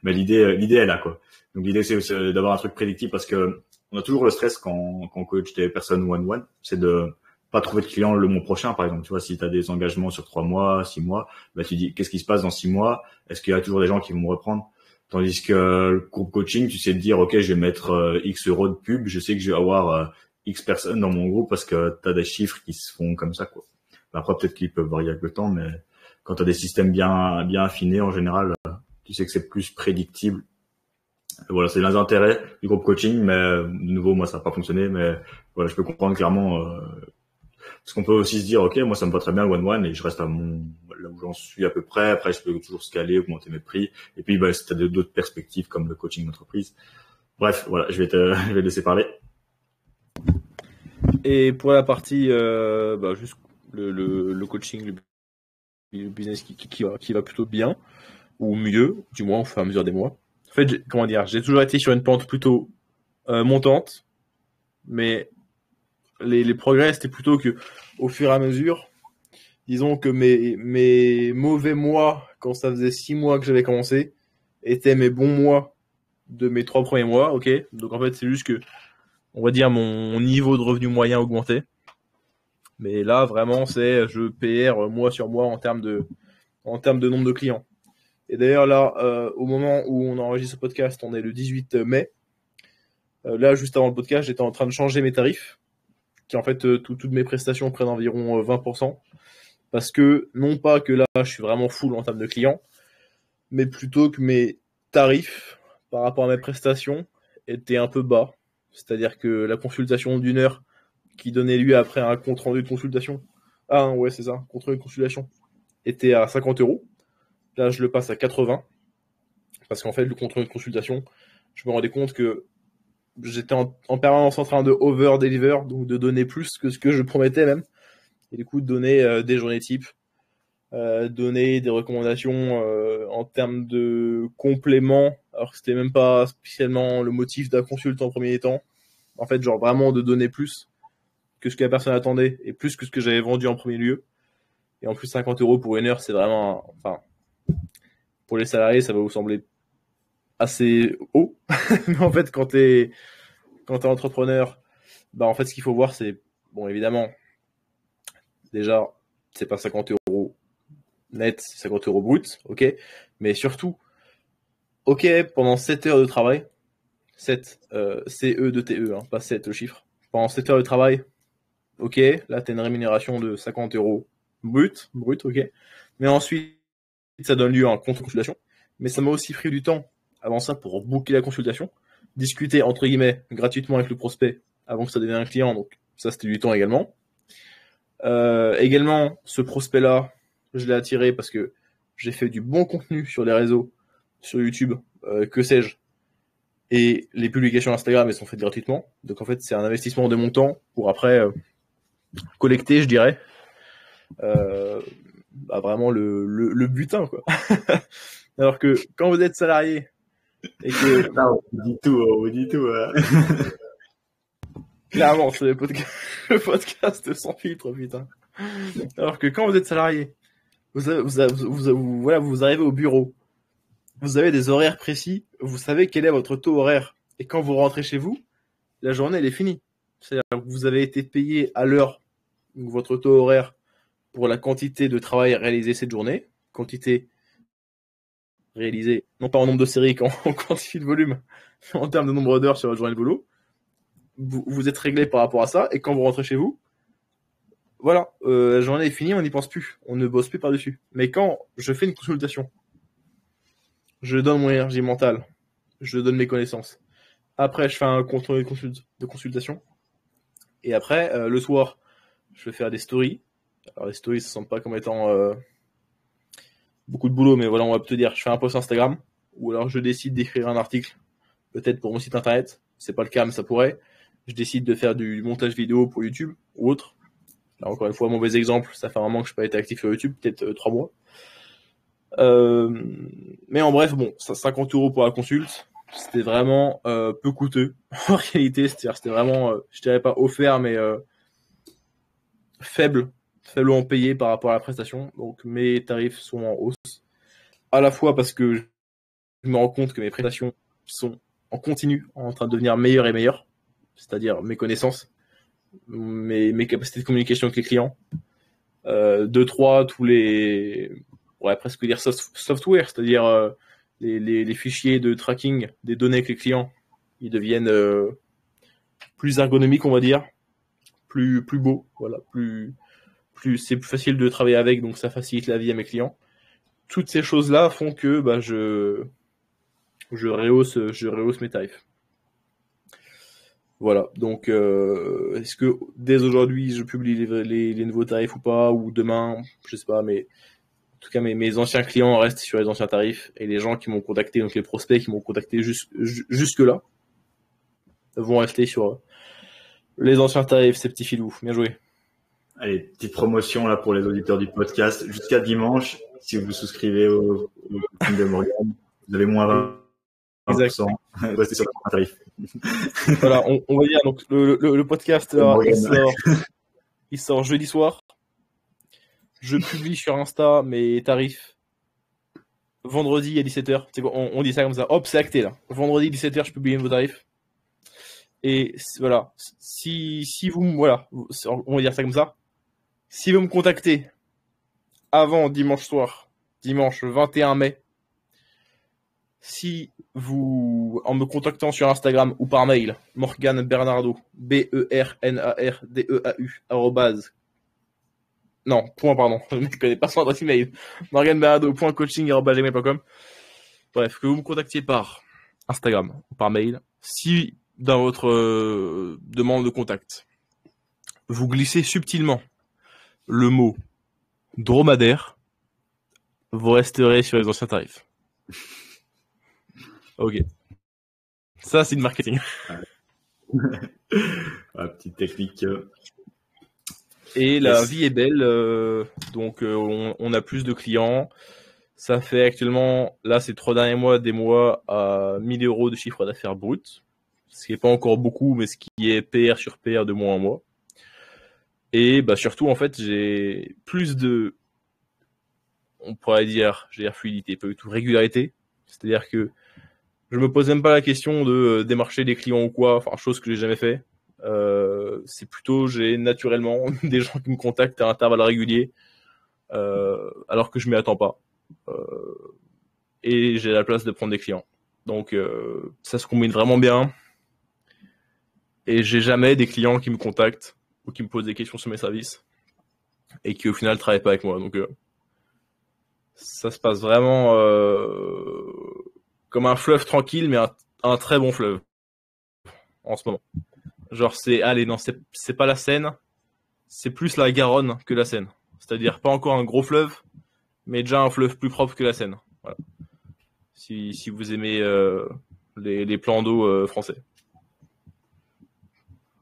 mais l'idée est là, quoi. Donc l'idée, c'est aussi d'avoir un truc prédictible, parce que on a toujours le stress quand on coach des personnes one-one, c'est de pas trouver de clients le mois prochain, par exemple. Tu vois, si tu as des engagements sur 3 mois, 6 mois, bah tu dis qu'est-ce qui se passe dans 6 mois? Est-ce qu'il y a toujours des gens qui vont me reprendre? Tandis que le groupe coaching, tu sais te dire ok, je vais mettre X euros de pub, je sais que je vais avoir X personnes dans mon groupe parce que tu as des chiffres qui se font comme ça, quoi. Après, peut-être qu'ils peuvent varier avec le temps, mais quand tu as des systèmes bien affinés, en général, tu sais que c'est plus prédictible. Et voilà, c'est l'un des intérêts du groupe coaching, mais de nouveau, moi, ça n'a pas fonctionné, mais voilà, je peux comprendre clairement. Parce qu'on peut aussi se dire, ok, moi, ça me va très bien le one-one et je reste là où j'en suis à peu près. Après, je peux toujours scaler, augmenter mes prix. Et puis, si tu as d'autres perspectives comme le coaching d'entreprise. Bref, voilà, je vais te laisser parler. Et pour la partie, juste le coaching, le business qui va plutôt bien, ou mieux, du moins au fur et à mesure des mois. En fait, j'ai toujours été sur une pente plutôt montante, mais les progrès, c'était plutôt que au fur et à mesure, Disons que mes mauvais mois, quand ça faisait 6 mois que j'avais commencé, étaient mes bons mois de mes 3 premiers mois, ok. Donc en fait, c'est juste que, on va dire, mon niveau de revenu moyen augmentait. Mais là, vraiment, c'est je PR mois sur mois en termes de nombre de clients. Et d'ailleurs, là, au moment où on enregistre ce podcast, on est le 18 mai. Là, juste avant le podcast, j'étais en train de changer mes tarifs, qui en fait, toutes mes prestations prennent environ 20%. Parce que, non pas que là, je suis vraiment full en termes de clients, mais plutôt que mes tarifs par rapport à mes prestations étaient un peu bas. C'est-à-dire que la consultation d'1 heure qui donnait lieu après un compte rendu de consultation, ouais, c'est ça, compte rendu de consultation, était à 50 euros. Là, je le passe à 80. Parce qu'en fait, le compte rendu de consultation, je me rendais compte que j'étais en permanence en train de over-deliver, donc de donner plus que ce que je promettais même. Et du coup, de donner des journées types, donner des recommandations en termes de compléments, alors que c'était même pas spécialement le motif d'un consultant en premier temps. En fait, genre vraiment de donner plus que ce que la personne attendait et plus que ce que j'avais vendu en premier lieu. Et en plus, 50 euros pour 1 heure, c'est vraiment, enfin, pour les salariés, ça va vous sembler assez haut. Mais en fait, quand t'es entrepreneur, bah, en fait, ce qu'il faut voir, c'est, bon, évidemment, déjà, c'est pas 50 euros net, c'est 50 euros brut, ok. Mais surtout, ok, pendant 7 heures de travail, 7, CE2TE, hein, pas 7 le chiffre. Pendant 7 heures de travail, ok, là, t'as une rémunération de 50 euros brut, ok. Mais ensuite, ça donne lieu à un compte de consultation. Mais ça m'a aussi pris du temps avant ça pour booker la consultation, discuter, entre guillemets, gratuitement avec le prospect avant que ça devienne un client. Donc, ça, c'était du temps également. Également, ce prospect-là, je l'ai attiré parce que j'ai fait du bon contenu sur les réseaux, sur YouTube, que sais-je. Et les publications Instagram, elles sont faites gratuitement. Donc en fait, c'est un investissement de mon temps pour après collecter, je dirais, vraiment le butin, quoi. Alors que quand vous êtes salarié et que... Non, on dit tout. Clairement, c'est le podcast sans filtre, putain. Alors que quand vous êtes salarié, vous arrivez au bureau, vous avez des horaires précis, vous savez quel est votre taux horaire. Et quand vous rentrez chez vous, la journée, elle est finie. C'est-à-dire que vous avez été payé à l'heure, donc votre taux horaire, pour la quantité de travail réalisé cette journée. Quantité réalisée, non pas en nombre de séries, qu'en quantité de volume, mais en termes de nombre d'heures sur votre journée de boulot. Vous êtes réglé par rapport à ça, et quand vous rentrez chez vous, voilà, la journée est finie, on n'y pense plus, on ne bosse plus par-dessus. Mais quand je fais une consultation, je donne mon énergie mentale, je donne mes connaissances. Après, je fais un compte rendu de consultation, et après, le soir, je vais faire des stories. Alors les stories, ça ne semble pas comme étant beaucoup de boulot, mais voilà, on va te dire, je fais un post Instagram, ou alors je décide d'écrire un article, peut-être pour mon site internet, c'est pas le cas, mais ça pourrait. Je décide de faire du montage vidéo pour YouTube ou autre. Là, encore une fois, mauvais exemple, ça fait un moment que je n'ai pas été actif sur YouTube, peut-être 3 mois. Mais en bref, bon, 50 euros pour la consulte, c'était vraiment peu coûteux en réalité. C'est-à-dire, c'était vraiment, je dirais pas offert, mais faiblement payé par rapport à la prestation. Donc mes tarifs sont en hausse. À la fois parce que je me rends compte que mes prestations sont en continu en train de devenir meilleures et meilleures. C'est-à-dire mes connaissances, mes capacités de communication avec les clients. 2-3, tous les... on pourrait presque dire software, c'est-à-dire les fichiers de tracking des données avec les clients, ils deviennent plus ergonomiques, on va dire, plus beaux, voilà, c'est plus facile de travailler avec, donc ça facilite la vie à mes clients. Toutes ces choses-là font que je rehausse mes tarifs. Voilà, donc est-ce que dès aujourd'hui je publie les nouveaux tarifs ou pas, ou demain, je sais pas, mais en tout cas mes anciens clients restent sur les anciens tarifs, et les gens qui m'ont contacté, donc les prospects qui m'ont contacté jusque là, vont rester sur les anciens tarifs, ces petits filous. Bien joué. Allez, petite promotion là pour les auditeurs du podcast. Jusqu'à dimanche, si vous souscrivez au coaching de Morgan, vous avez moins 20%. Restez sur le tarif. Voilà, on va dire, donc le podcast, il sort jeudi soir. Je publie sur Insta mes tarifs vendredi à 17h. C'est bon, on dit ça comme ça. Hop, c'est acté là. Vendredi 17h, je publie vos tarifs. Et voilà. Si vous, voilà, on va dire ça comme ça. Si vous me contactez avant dimanche soir, dimanche 21 mai, si vous, en me contactant sur Instagram ou par mail, Morgan Bernardo, BERNARDEAU, arrobase, non, point, pardon, je ne connais pas son adresse email, morganbernardo.coaching@gmail.com. Bref, que vous me contactiez par Instagram ou par mail, si dans votre demande de contact, vous glissez subtilement le mot dromadaire, vous resterez sur les anciens tarifs. Ok. Ça, c'est du marketing. Petite technique. Et la vie est belle. Donc, on a plus de clients. Ça fait actuellement, là, ces 3 derniers mois, des mois à 1000 € de chiffre d'affaires brut. Ce qui n'est pas encore beaucoup, mais ce qui est PR sur PR de mois en mois. Et bah, surtout, en fait, j'ai plus de, on pourrait dire, fluidité, pas du tout régularité. C'est-à-dire que je me pose même pas la question de démarcher des clients ou quoi, enfin, chose que j'ai jamais fait. C'est plutôt, j'ai naturellement des gens qui me contactent à intervalles réguliers, alors que je m'y attends pas. Et j'ai la place de prendre des clients. Donc, ça se combine vraiment bien. Et j'ai jamais des clients qui me contactent ou qui me posent des questions sur mes services et qui au final travaillent pas avec moi. Donc, ça se passe vraiment comme un fleuve tranquille, mais un très bon fleuve en ce moment. Genre c'est pas la Seine, c'est plus la Garonne que la Seine. C'est-à-dire pas encore un gros fleuve, mais déjà un fleuve plus propre que la Seine. Voilà. Si vous aimez les plans d'eau français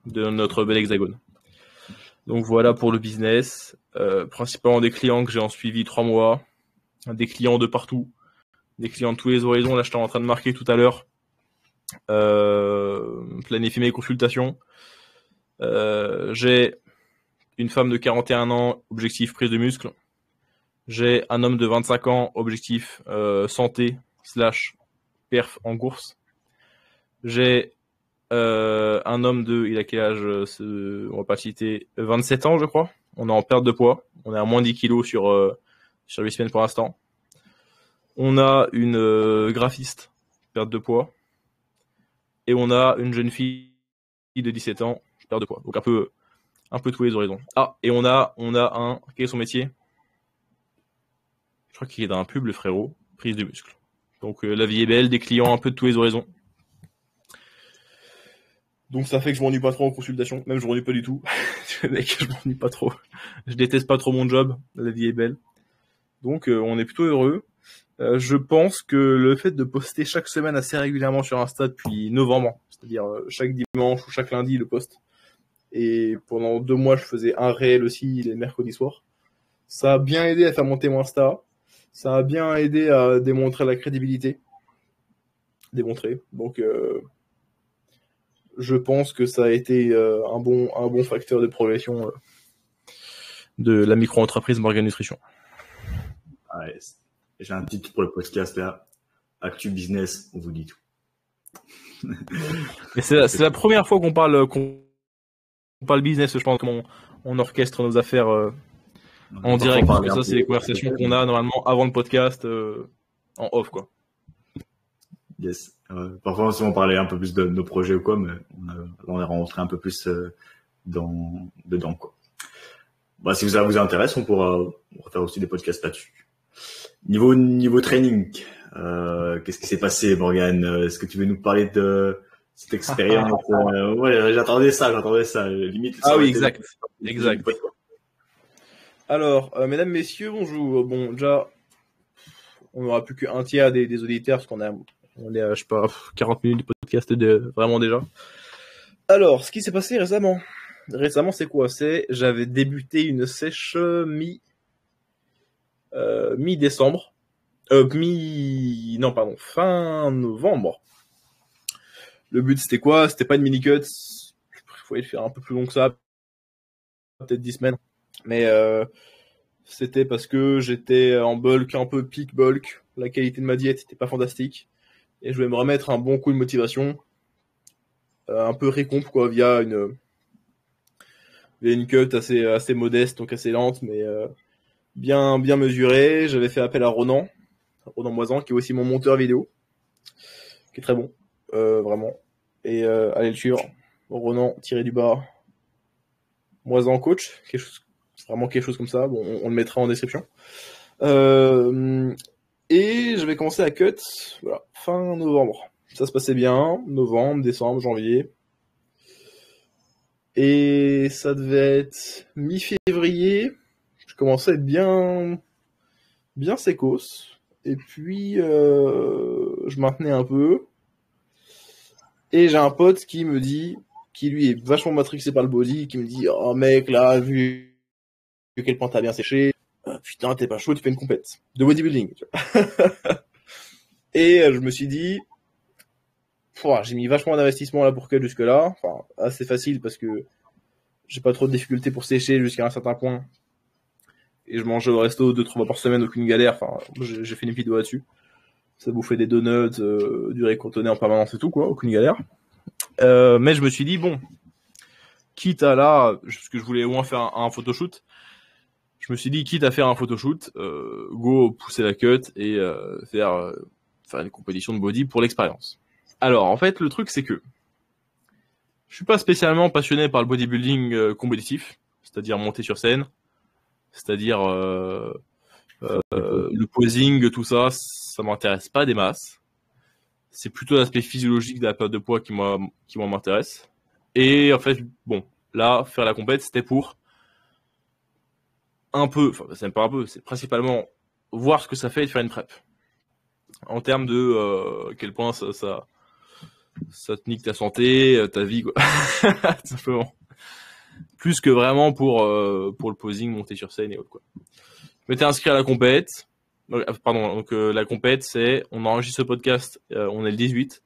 de notre bel hexagone. Donc voilà pour le business. Principalement des clients que j'ai en suivi 3 mois, des clients de partout, des clients de tous les horizons. Là, j'étais en train de marquer tout à l'heure. Planifier mes consultations. J'ai une femme de 41 ans, objectif prise de muscle. J'ai un homme de 25 ans, objectif santé / perf en course. J'ai un homme il a quel âge on va pas citer, 27 ans je crois. On est en perte de poids. On est à moins 10 kilos sur 8 semaines pour l'instant. On a une graphiste, perte de poids. Et on a une jeune fille de 17 ans, perte de poids. Donc un peu tous les horizons. Ah, et on a un, quel est son métier? Je crois qu'il est dans un pub, le frérot, prise de muscle. Donc la vie est belle, des clients un peu de tous les horizons. Donc ça fait que je m'ennuie pas trop en consultation, même je m'ennuie pas du tout. Mec, je m'ennuie pas trop. Je déteste pas trop mon job, la vie est belle. Donc on est plutôt heureux. Je pense que le fait de poster chaque semaine assez régulièrement sur Insta depuis novembre, c'est-à-dire chaque dimanche ou chaque lundi le post, et pendant 2 mois je faisais un réel aussi les mercredis soirs, ça a bien aidé à faire monter mon Insta, ça a bien aidé à démontrer la crédibilité. Donc je pense que ça a été un bon facteur de progression de la micro-entreprise Morgan Nutrition. Ouais, j'ai un titre pour le podcast là. Actu Business, on vous dit tout. Et c'est la première fois qu'on parle business, je pense, comment on orchestre nos affaires en direct. Parce que ça, c'est les conversations qu'on a normalement avant le podcast en off, quoi. Yes. Parfois, on parlait un peu plus de nos projets ou quoi, mais on est rentré un peu plus dedans, quoi. Bah, si ça vous intéresse, on pourra faire aussi des podcasts là-dessus. Niveau training, qu'est-ce qui s'est passé, Morgan? Est-ce que tu veux nous parler de cette expérience? Ouais, j'attendais ça, limite. Ah oui, exact. Alors, mesdames, messieurs, bonjour. Bon, déjà, on n'aura plus qu'un tiers des auditeurs, parce on est à, je sais pas, 40 minutes de podcast vraiment déjà. Alors, ce qui s'est passé récemment. Récemment, c'est quoi? J'avais débuté une sèche mi-décembre. Fin novembre. Le but, c'était quoi? C'était pas une mini-cut. Il fallait le faire un peu plus long que ça. Peut-être 10 semaines. Mais c'était parce que j'étais en bulk, un peu peak bulk. La qualité de ma diète n'était pas fantastique. Et je voulais me remettre un bon coup de motivation. Un peu récompe, quoi, via une cut assez modeste, donc assez lente, mais bien mesurée. J'avais fait appel à Ronan Moisan, qui est aussi mon monteur vidéo, qui est très bon, vraiment. Et allez le suivre. Ronan-du-bas Moisan coach, vraiment quelque chose comme ça. Bon, on le mettra en description. Et j'avais commencé à cut voilà, fin novembre. Ça se passait bien, novembre, décembre, janvier. Et ça devait être mi-février. Je commençais à être bien sécos. Et puis, je maintenais un peu. Et j'ai un pote qui me dit, qui lui est vachement matrixé par le body, qui me dit, oh mec, là, vu quel point t'as bien séché, putain, t'es pas chaud, tu fais une compète de bodybuilding. Et je me suis dit, j'ai mis vachement d'investissement là pour cut jusque-là. Enfin, assez facile parce que j'ai pas trop de difficultés pour sécher jusqu'à un certain point. Et je mange au resto 2-3 fois par semaine, aucune galère. Enfin, j'ai fait une vidéo là-dessus. Ça bouffait des donuts, du riz cantonné en permanence et tout, quoi, aucune galère. Mais je me suis dit, bon, quitte à là, parce que je voulais au moins faire un photoshoot, je me suis dit, quitte à faire un photoshoot, go pousser la cut et faire une compétition de body pour l'expérience. Alors, en fait, le truc, c'est que je suis pas spécialement passionné par le bodybuilding compétitif, c'est-à-dire monter sur scène, c'est-à-dire le posing, tout ça, ça m'intéresse pas des masses. C'est plutôt l'aspect physiologique de la perte de poids qui m'intéresse. Et en fait, bon, là, faire la compète, c'était pour un peu, enfin, c'est même pas un peu, c'est principalement voir ce que ça fait de faire une prep. En termes de quel point ça te nique ta santé, ta vie, quoi. Tout simplement. Plus que vraiment pour le posing, monter sur scène et autres, quoi. Je m'étais inscrit à la compète. Donc la compète, c'est, on enregistre ce podcast, on est le 18.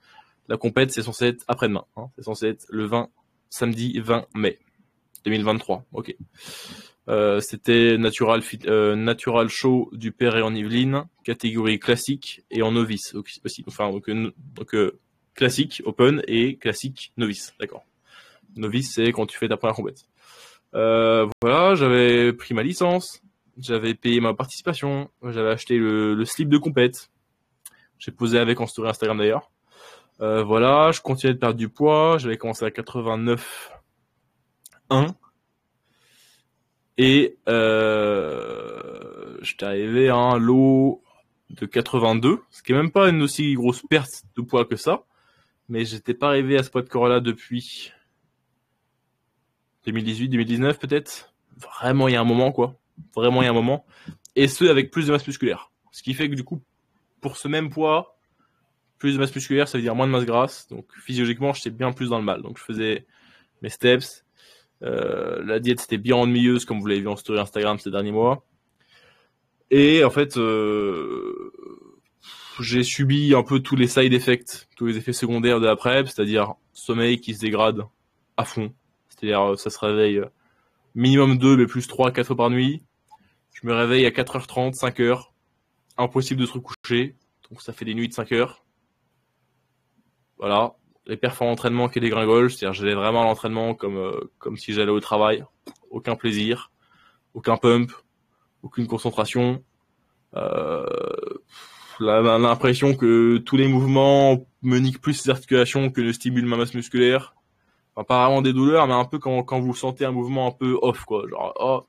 La compète, c'est censé être après-demain. Hein. C'est censé être le samedi 20 mai 2023. Ok. C'était Natural Show du Père et en Yvelines, catégorie classique et en novice aussi. Enfin, donc classique, open et classique, novice. D'accord. Novice, c'est quand tu fais ta première compète. Voilà, j'avais pris ma licence. J'avais payé ma participation, j'avais acheté le slip de compète. J'ai posé avec en story Instagram d'ailleurs. Voilà, je continuais de perdre du poids. J'avais commencé à 89,1. Et j'étais arrivé à un lot de 82, ce qui est même pas une aussi grosse perte de poids que ça. Mais j'étais pas arrivé à ce poids de corps là depuis 2018, 2019 peut-être. Vraiment, il y a un moment, quoi. Vraiment, il y a un moment. Et ce, avec plus de masse musculaire. Ce qui fait que du coup, pour ce même poids, plus de masse musculaire, ça veut dire moins de masse grasse. Donc physiologiquement, j'étais bien plus dans le mal. Donc je faisais mes steps. La diète, c'était bien ennuyeuse, comme vous l'avez vu en story Instagram ces derniers mois. Et en fait, j'ai subi un peu tous les side effects, tous les effets secondaires de la prep, c'est-à-dire sommeil qui se dégrade à fond. C'est-à-dire, ça se réveille minimum 2, mais plus 3, 4 fois par nuit. Je me réveille à 4h30, 5h. Impossible de se recoucher. Donc ça fait des nuits de 5 heures. Voilà. Les perfs en entraînement qui dégringolent. C'est-à-dire j'allais vraiment à l'entraînement comme si j'allais au travail. Aucun plaisir. Aucun pump. Aucune concentration. L'impression que tous les mouvements me niquent plus les articulations que ne stimulent ma masse musculaire. Enfin, pas vraiment des douleurs, mais un peu quand vous sentez un mouvement un peu off, quoi. Genre, oh,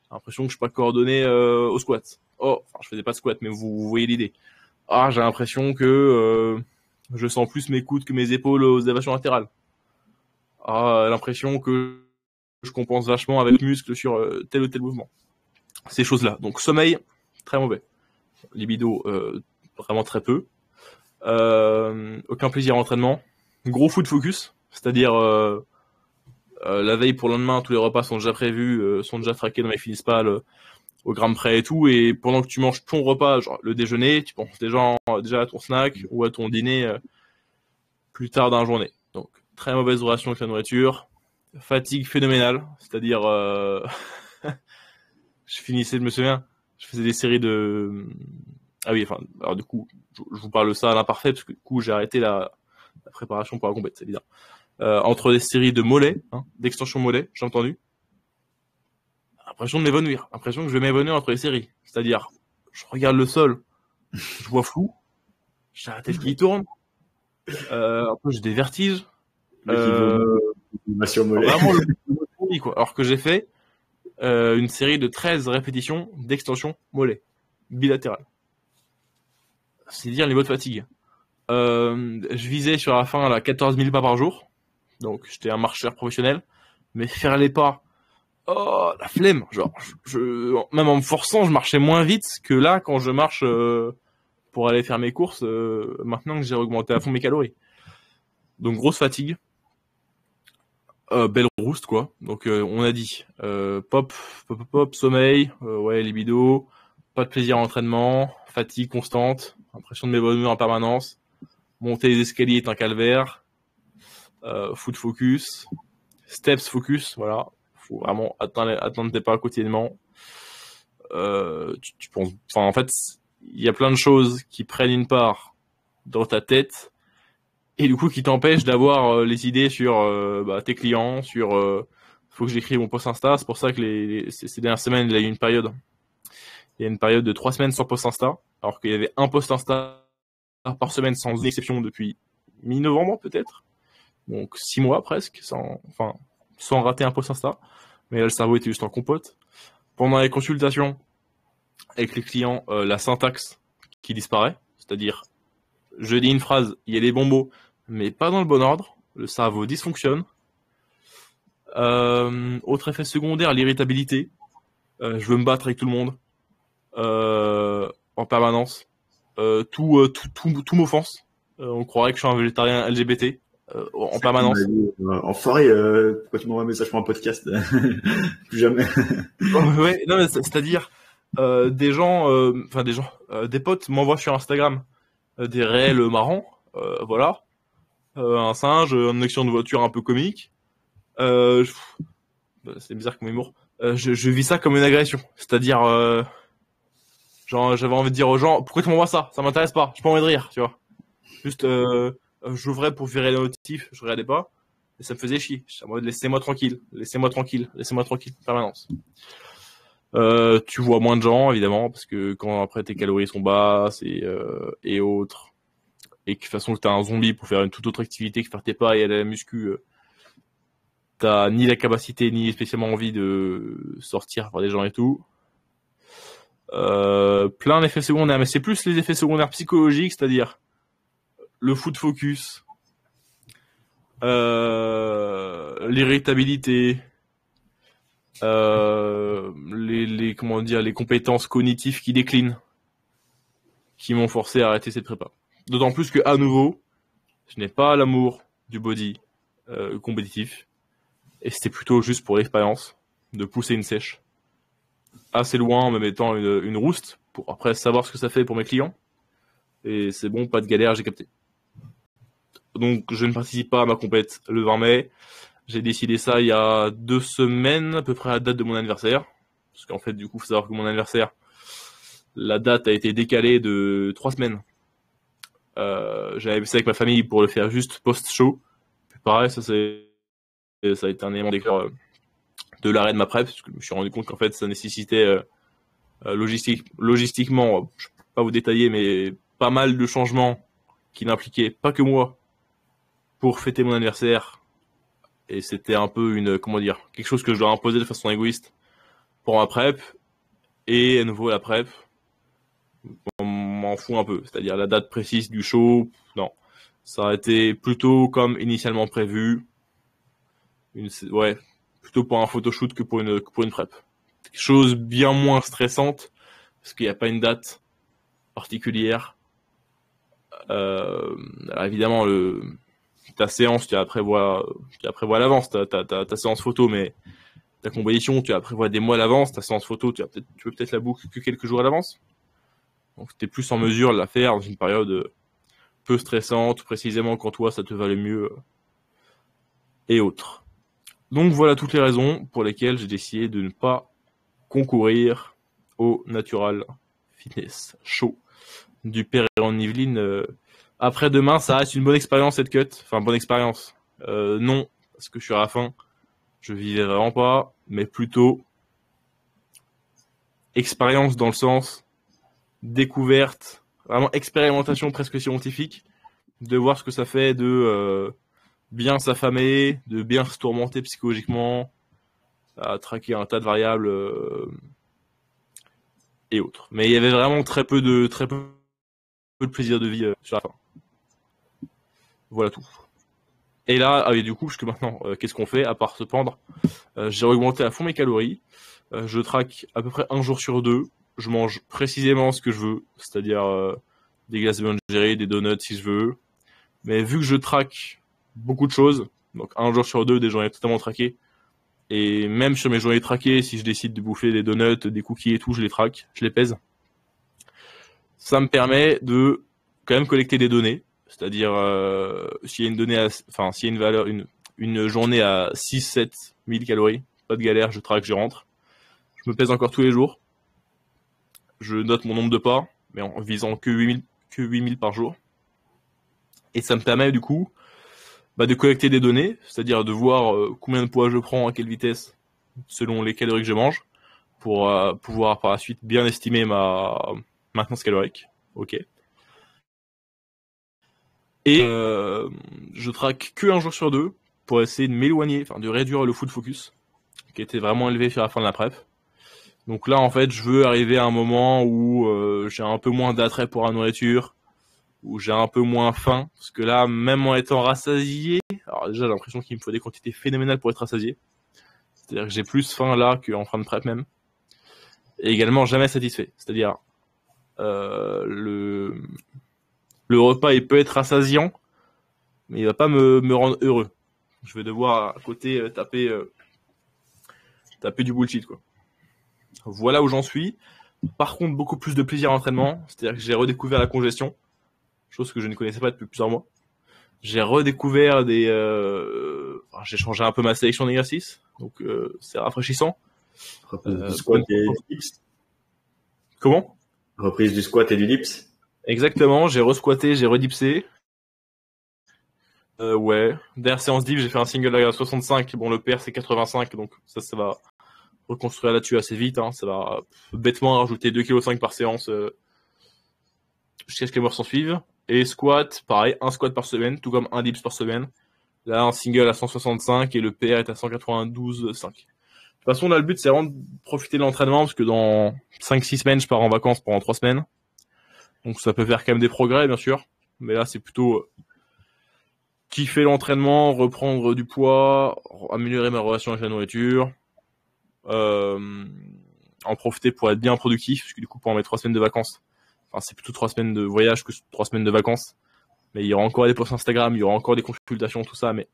j'ai l'impression que je suis pas coordonné au squat. Oh, enfin, je faisais pas de squat, mais vous voyez l'idée. Ah, j'ai l'impression que je sens plus mes coudes que mes épaules aux élévations latérales. Ah, l'impression que je compense vachement avec muscle sur tel ou tel mouvement. Ces choses-là. Donc, sommeil, très mauvais. Libido, vraiment très peu. Aucun plaisir à l'entraînement. Gros foot focus, c'est-à-dire la veille pour le lendemain, tous les repas sont déjà prévus, sont déjà traqués dans MyFitnessPal au gramme près et tout, et pendant que tu manges ton repas, genre le déjeuner, tu penses déjà à ton snack ou à ton dîner plus tard dans la journée. Donc très mauvaise relation avec la nourriture, fatigue phénoménale, c'est-à-dire je me souviens, je faisais des séries de... Ah oui, enfin, alors du coup, je vous parle de ça à l'imparfait, parce que du coup, j'ai arrêté la préparation pour la compète, c'est évident. Entre des séries de mollets, d'extension mollet, j'ai entendu. L'impression de m'évanouir, l'impression que je vais m'évanouir entre les séries. C'est-à-dire, je regarde le sol, je vois flou, j'ai la tête qui tourne, après j'ai des vertiges. Vraiment le quoi. Alors que j'ai fait une série de 13 répétitions d'extension mollet, bilatérale. C'est dire les mots de fatigue. Je visais sur la fin 14 000 pas par jour, donc j'étais un marcheur professionnel, mais faire les pas, oh la flemme, genre même en me forçant je marchais moins vite que là quand je marche pour aller faire mes courses maintenant que j'ai augmenté à fond mes calories. Donc grosse fatigue, belle rouste quoi. Donc on a dit pop, sommeil, ouais libido, pas de plaisir à l'entraînement, fatigue constante, impression de m'évanouir en permanence, monter les escaliers est un calvaire, foot focus, steps focus, voilà, faut vraiment atteindre tes pas quotidiennement. Tu penses, enfin en fait il y a plein de choses qui prennent une part dans ta tête et du coup qui t'empêchent d'avoir les idées sur tes clients, sur faut que j'écrive mon post Insta. C'est pour ça que ces dernières semaines il y a eu une période de 3 semaines sans post Insta, alors qu'il y avait un post Insta par semaine sans exception depuis mi-novembre peut-être, donc 6 mois presque sans rater un post Insta. Mais là le cerveau était juste en compote. Pendant les consultations avec les clients, la syntaxe qui disparaît, c'est-à-dire je dis une phrase, il y a les bons mots, mais pas dans le bon ordre, le cerveau dysfonctionne. Autre effet secondaire, l'irritabilité. Je veux me battre avec tout le monde en permanence. Tout m'offense. On croirait que je suis un végétarien LGBT en permanence. Enfoiré, pourquoi tu m'envoies un message pour un podcast? Plus jamais. Ouais, non, mais c'est-à-dire des potes m'envoient sur Instagram des réels marrants, voilà, un singe, une action de voiture un peu comique. C'est bizarre comme humour. Je vis ça comme une agression, c'est-à-dire genre j'avais envie de dire aux gens pourquoi tu m'envoies ça m'intéresse pas, j'ai pas envie de rire, tu vois. Juste j'ouvrais pour virer les notifs, je regardais pas et ça me faisait chier. J'étais en mode laissez-moi tranquille, permanence. Tu vois moins de gens évidemment parce que quand après tes calories sont basses et autres, et que de toute façon que t'es un zombie pour faire une toute autre activité que faire tes pas et aller à la muscu, t'as ni la capacité ni spécialement envie de sortir voir des gens et tout. Plein d'effets secondaires, mais c'est plus les effets secondaires psychologiques, c'est-à-dire le foot focus, l'irritabilité, les compétences cognitives qui déclinent, qui m'ont forcé à arrêter cette prépa. D'autant plus que à nouveau, je n'ai pas l'amour du body compétitif, et c'était plutôt juste pour l'expérience de pousser une sèche assez loin en me mettant une rouste pour après savoir ce que ça fait pour mes clients. Et c'est bon, pas de galère, j'ai capté. Donc je ne participe pas à ma compète le 20 mai. J'ai décidé ça il y a 2 semaines, à peu près à la date de mon anniversaire. Parce qu'en fait, du coup, faut savoir que mon anniversaire, la date a été décalée de 3 semaines. J'avais bossé avec ma famille pour le faire juste post-show. Puis pareil, ça a été un élément déclencheur de l'arrêt de ma prep, parce que je me suis rendu compte qu'en fait, ça nécessitait logistiquement, je peux pas vous détailler, mais pas mal de changements qui n'impliquaient pas que moi pour fêter mon anniversaire. Et c'était un peu quelque chose que je dois imposer de façon égoïste pour ma prep. Et à nouveau, la prep, on m'en fout un peu. C'est-à-dire la date précise du show, non. Ça a été plutôt comme initialement prévu. Plutôt pour un photoshoot que pour une prep. Quelque chose bien moins stressante, parce qu'il n'y a pas une date particulière. Alors évidemment, ta séance, tu la prévois à l'avance, ta séance photo, mais ta compétition, tu la prévois des mois à l'avance, ta séance photo, tu peux peut-être la boucler que quelques jours à l'avance. Donc tu es plus en mesure de la faire dans une période peu stressante, précisément quand toi ça te va le mieux, et autres. Donc voilà toutes les raisons pour lesquelles j'ai décidé de ne pas concourir au Natural Fitness Show du Péréron-Yvelines. Après-demain, ça reste une bonne expérience cette cut. Enfin, bonne expérience. Non, parce que je suis à la fin. Je vivais vraiment pas, mais plutôt expérience dans le sens découverte, vraiment expérimentation presque scientifique, de voir ce que ça fait de bien s'affamer, de bien se tourmenter psychologiquement, à traquer un tas de variables et autres. Mais il y avait vraiment très peu de plaisir de vie sur la fin. Voilà tout. Et là, du coup, parce que maintenant, qu'est-ce qu'on fait à part se pendre? J'ai augmenté à fond mes calories. Je traque à peu près 1 jour sur 2. Je mange précisément ce que je veux, c'est-à-dire des glaces Ben & Jerry's, des donuts si je veux. Mais vu que je traque beaucoup de choses, donc 1 jour sur 2, des journées totalement traquées, et même sur mes journées traquées, si je décide de bouffer des donuts, des cookies et tout, je les traque, je les pèse. Ça me permet de quand même collecter des données, c'est-à-dire s'il y a une donnée, s'il y a une valeur, une journée à 6-7 000 calories, pas de galère, je traque, je rentre. Je me pèse encore tous les jours. Je note mon nombre de pas, mais en visant que 8 000 par jour. Et ça me permet du coup de collecter des données, c'est-à-dire de voir combien de poids je prends, à quelle vitesse, selon les calories que je mange, pour pouvoir par la suite bien estimer ma maintenance calorique. Ok. Et je traque que 1 jour sur 2 pour essayer de m'éloigner, de réduire le food focus, qui était vraiment élevé sur la fin de la prep. Donc là, en fait, je veux arriver à un moment où j'ai un peu moins d'attrait pour la nourriture, où j'ai un peu moins faim, parce que là, même en étant rassasié, alors déjà j'ai l'impression qu'il me faut des quantités phénoménales pour être rassasié, c'est-à-dire que j'ai plus faim là qu'en fin de prep même, et également jamais satisfait, c'est-à-dire le repas il peut être rassasiant, mais il va pas me rendre heureux. Je vais devoir à côté taper du bullshit quoi. Voilà où j'en suis. Par contre, beaucoup plus de plaisir à l'entraînement, c'est-à-dire que j'ai redécouvert la congestion, chose que je ne connaissais pas depuis plusieurs mois. J'ai redécouvert j'ai changé un peu ma sélection d'exercices, donc c'est rafraîchissant. Reprise du squat et du dips. Comment? Reprise du squat et du dips. Exactement, j'ai resquatté, j'ai redipsé. Ouais. Dernière séance dips, j'ai fait un single à 65. Bon, le PR c'est 85, donc ça va reconstruire là-dessus assez vite. Hein. Ça va bêtement rajouter 2,5 kg par séance jusqu'à ce que les morts s'en suivent. Et squat, pareil, 1 squat par semaine, tout comme 1 dips par semaine. Là, un single à 165 et le PR est à 192,5. De toute façon, là, le but, c'est vraiment de profiter de l'entraînement parce que dans 5-6 semaines, je pars en vacances pendant 3 semaines. Donc, ça peut faire quand même des progrès, bien sûr. Mais là, c'est plutôt kiffer l'entraînement, reprendre du poids, améliorer ma relation avec la nourriture, en profiter pour être bien productif parce que du coup, pendant mes 3 semaines de vacances, c'est plutôt 3 semaines de voyage que 3 semaines de vacances. Mais il y aura encore des posts Instagram, il y aura encore des consultations, tout ça, mais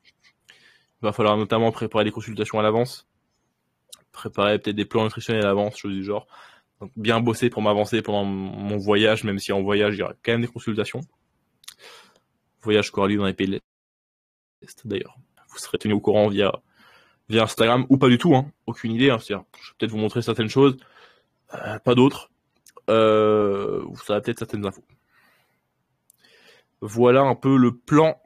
il va falloir notamment préparer des consultations à l'avance, préparer peut-être des plans nutritionnels à l'avance, choses du genre. Donc bien bosser pour m'avancer pendant mon voyage, même si en voyage, il y aura quand même des consultations. Voyage qu'aura lieu dans les pays de l'Est, d'ailleurs. Vous serez tenu au courant via Instagram, ou pas du tout, hein. Aucune idée. Hein. Je vais peut-être vous montrer certaines choses, pas d'autres. Ça va peut-être certaines infos. Voilà un peu le plan,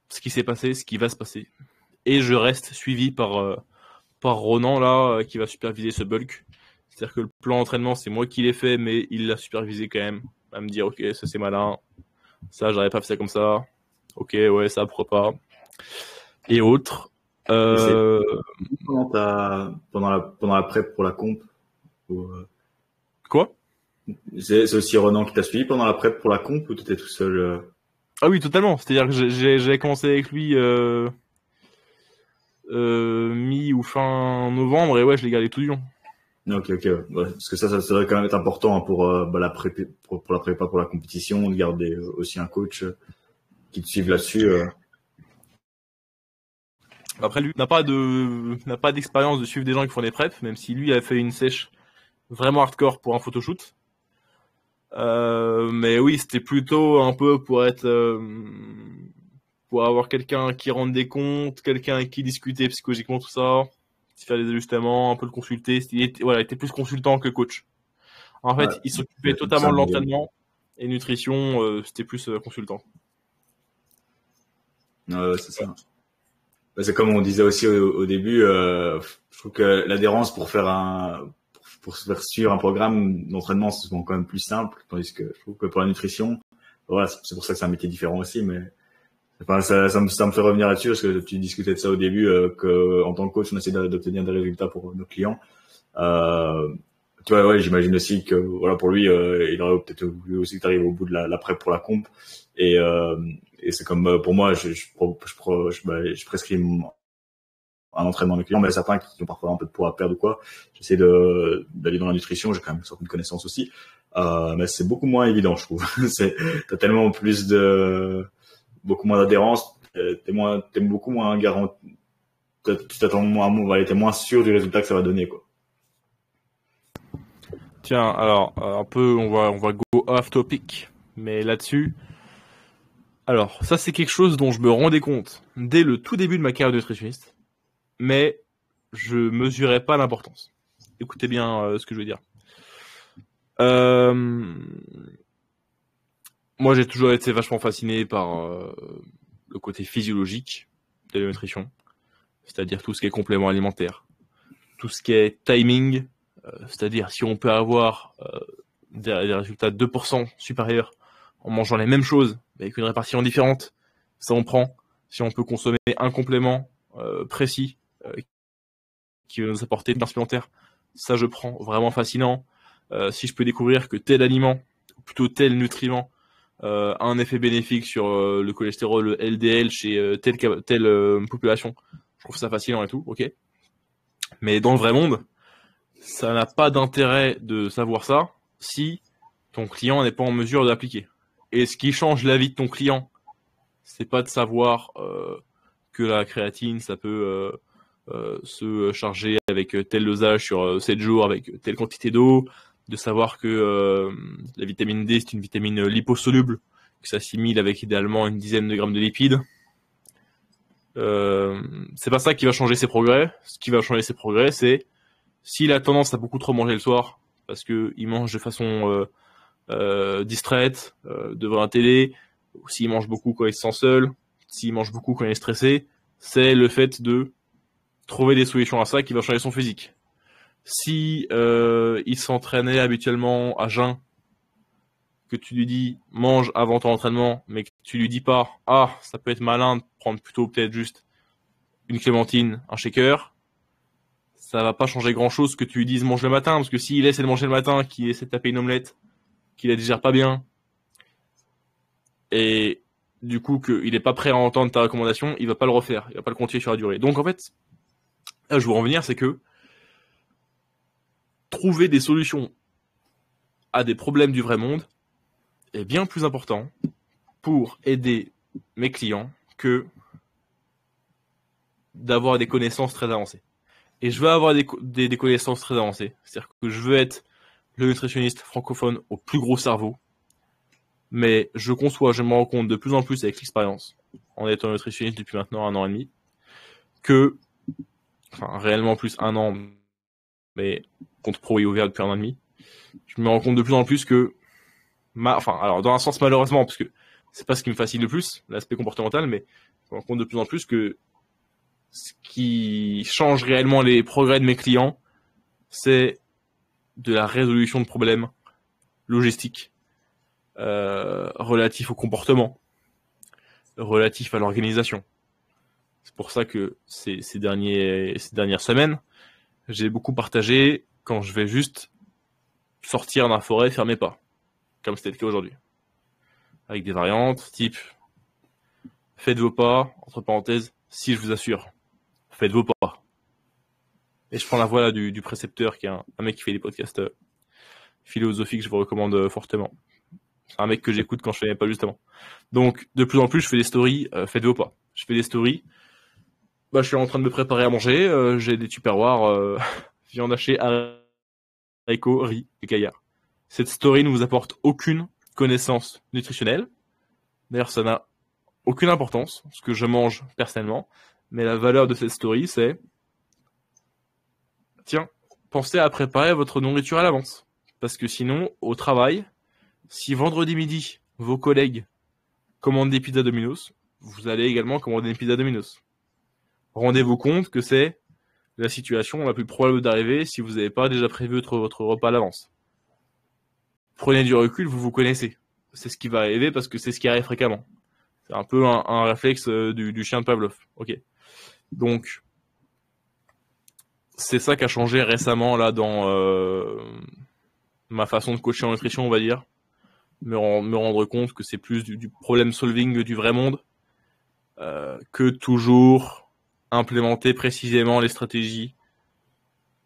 ce qui s'est passé, ce qui va se passer. Et je reste suivi par Ronan, là, qui va superviser ce bulk. C'est-à-dire que le plan d'entraînement, c'est moi qui l'ai fait, mais il l'a supervisé quand même. À me dire, ok, ça c'est malin. Ça, j'aurais pas fait ça comme ça. Ok, ouais, ça, pourquoi pas. Et autres. Pendant la prep pour la comp Quoi? C'est aussi Ronan qui t'a suivi pendant la prep pour la comp ou t'étais tout seul Ah oui, totalement. C'est-à-dire que j'ai commencé avec lui mi ou fin novembre et ouais, je l'ai gardé tout du long. Ok. Ouais, parce que ça devrait quand même être important pour la prépa pour la compétition, de garder aussi un coach qui te suive là-dessus. Après, lui n'a pas d'expérience de suivre des gens qui font des preps, même si lui a fait une sèche vraiment hardcore pour un photoshoot. Mais oui, c'était plutôt un peu pour avoir quelqu'un qui rende des comptes, quelqu'un avec qui discuter psychologiquement tout ça, faire des ajustements, un peu le consulter. Il était plus consultant que coach. En fait, il s'occupait totalement de l'entraînement et nutrition, c'était plus consultant. C'est ça. C'est comme on disait aussi au début, je trouve que l'adhérence pour se faire suivre un programme d'entraînement, c'est souvent quand même plus simple, tandis que je trouve que pour la nutrition, voilà, c'est pour ça que c'est un métier différent aussi, mais enfin, ça me fait revenir là-dessus parce que tu discutais de ça au début, que en tant que coach, on essaie d'obtenir des résultats pour nos clients. Tu vois, ouais, j'imagine aussi que voilà, pour lui, il aurait peut-être voulu aussi que tu arrives au bout de la prep pour la comp, et c'est comme pour moi, je prescris un entraînement de clients, mais certains qui ont parfois un peu de poids à perdre ou quoi, j'essaie d'aller dans la nutrition, j'ai quand même une certaine connaissance aussi, mais c'est beaucoup moins évident, je trouve. T'as tellement beaucoup moins d'adhérence, t'es beaucoup moins garanti, tu t'attends moins, t'es moins sûr du résultat que ça va donner, quoi. Tiens, alors un peu, on va go off topic, mais là-dessus, alors ça c'est quelque chose dont je me rendais compte dès le tout début de ma carrière de nutritionniste, mais je mesurais pas l'importance. Écoutez bien ce que je veux dire. Moi, j'ai toujours été vachement fasciné par le côté physiologique de la nutrition, c'est-à-dire tout ce qui est complément alimentaire, tout ce qui est timing, c'est-à-dire si on peut avoir des résultats 2% supérieurs en mangeant les mêmes choses, mais avec une répartition différente, ça on prend. Si on peut consommer un complément précis qui va nous apporter de supplémentaire, ça je prends, vraiment fascinant. Si je peux découvrir que tel aliment, ou plutôt tel nutriment, a un effet bénéfique sur le cholestérol, le LDL chez telle population, je trouve ça fascinant et tout, ok. Mais dans le vrai monde, ça n'a pas d'intérêt de savoir ça si ton client n'est pas en mesure d'appliquer. Et ce qui change la vie de ton client, c'est pas de savoir que la créatine, ça peut se charger avec tel dosage sur 7 jours, avec telle quantité d'eau, de savoir que la vitamine D, c'est une vitamine liposoluble, qui s'assimile avec idéalement une dizaine de grammes de lipides. C'est pas ça qui va changer ses progrès. Ce qui va changer ses progrès, c'est s'il a tendance à beaucoup trop manger le soir, parce que il mange de façon distraite, devant la télé, ou s'il mange beaucoup quand il se sent seul, s'il mange beaucoup quand il est stressé, c'est le fait de trouver des solutions à ça qui va changer son physique. Si il s'entraînait habituellement à jeun, que tu lui dis mange avant ton entraînement, mais que tu lui dis pas ça peut être malin de prendre plutôt peut-être juste une clémentine, un shaker, ça va pas changer grand chose que tu lui dises mange le matin, parce que s'il essaie de manger le matin, qu'il essaie de taper une omelette, qu'il la digère pas bien, et du coup qu'il est pas prêt à entendre ta recommandation, il va pas le refaire, il va pas le continuer sur la durée. Donc en fait, là je veux en venir, c'est que trouver des solutions à des problèmes du vrai monde est bien plus important pour aider mes clients que d'avoir des connaissances très avancées. Et je veux avoir des connaissances très avancées. C'est-à-dire que je veux être le nutritionniste francophone au plus gros cerveau. Mais je me rends compte de plus en plus avec l'expérience, en étant nutritionniste depuis maintenant 1 an et demi, que, enfin réellement plus 1 an, mais compte pro et ouvert depuis 1 an et demi, je me rends compte de plus en plus que, alors dans un sens malheureusement, parce que c'est pas ce qui me fascine le plus, l'aspect comportemental, mais je me rends compte de plus en plus que ce qui change réellement les progrès de mes clients, c'est de la résolution de problèmes logistiques, relatifs au comportement, relatifs à l'organisation. C'est pour ça que ces dernières semaines, j'ai beaucoup partagé quand je vais juste sortir dans la forêt, faire mes pas, comme c'était le cas aujourd'hui. Avec des variantes, type faites vos pas, entre parenthèses, si je vous assure, faites vos pas. Et je prends la voix là, du précepteur, qui est un mec qui fait des podcasts philosophiques, je vous recommande fortement. C'est un mec que j'écoute quand je fais mes pas justement. Donc de plus en plus je fais des stories, faites vos pas. Je fais des stories. Je suis en train de me préparer à manger, j'ai des tupperwares, viande hachée, haricots, riz et caillard. Cette story ne vous apporte aucune connaissance nutritionnelle. D'ailleurs, ça n'a aucune importance, ce que je mange personnellement. Mais la valeur de cette story, c'est tiens, pensez à préparer votre nourriture à l'avance. Parce que sinon, au travail, si vendredi midi, vos collègues commandent des pizzas Domino's, vous allez également commander une pizza Domino's. Rendez-vous compte que c'est la situation la plus probable d'arriver si vous n'avez pas déjà prévu votre repas à l'avance. Prenez du recul, vous vous connaissez. C'est ce qui va arriver parce que c'est ce qui arrive fréquemment. C'est un peu un réflexe du chien de Pavlov. Ok. Donc, c'est ça qui a changé récemment là dans ma façon de coacher en nutrition, on va dire. Me rendre compte que c'est plus du problem solving du vrai monde que toujours implémenter précisément les stratégies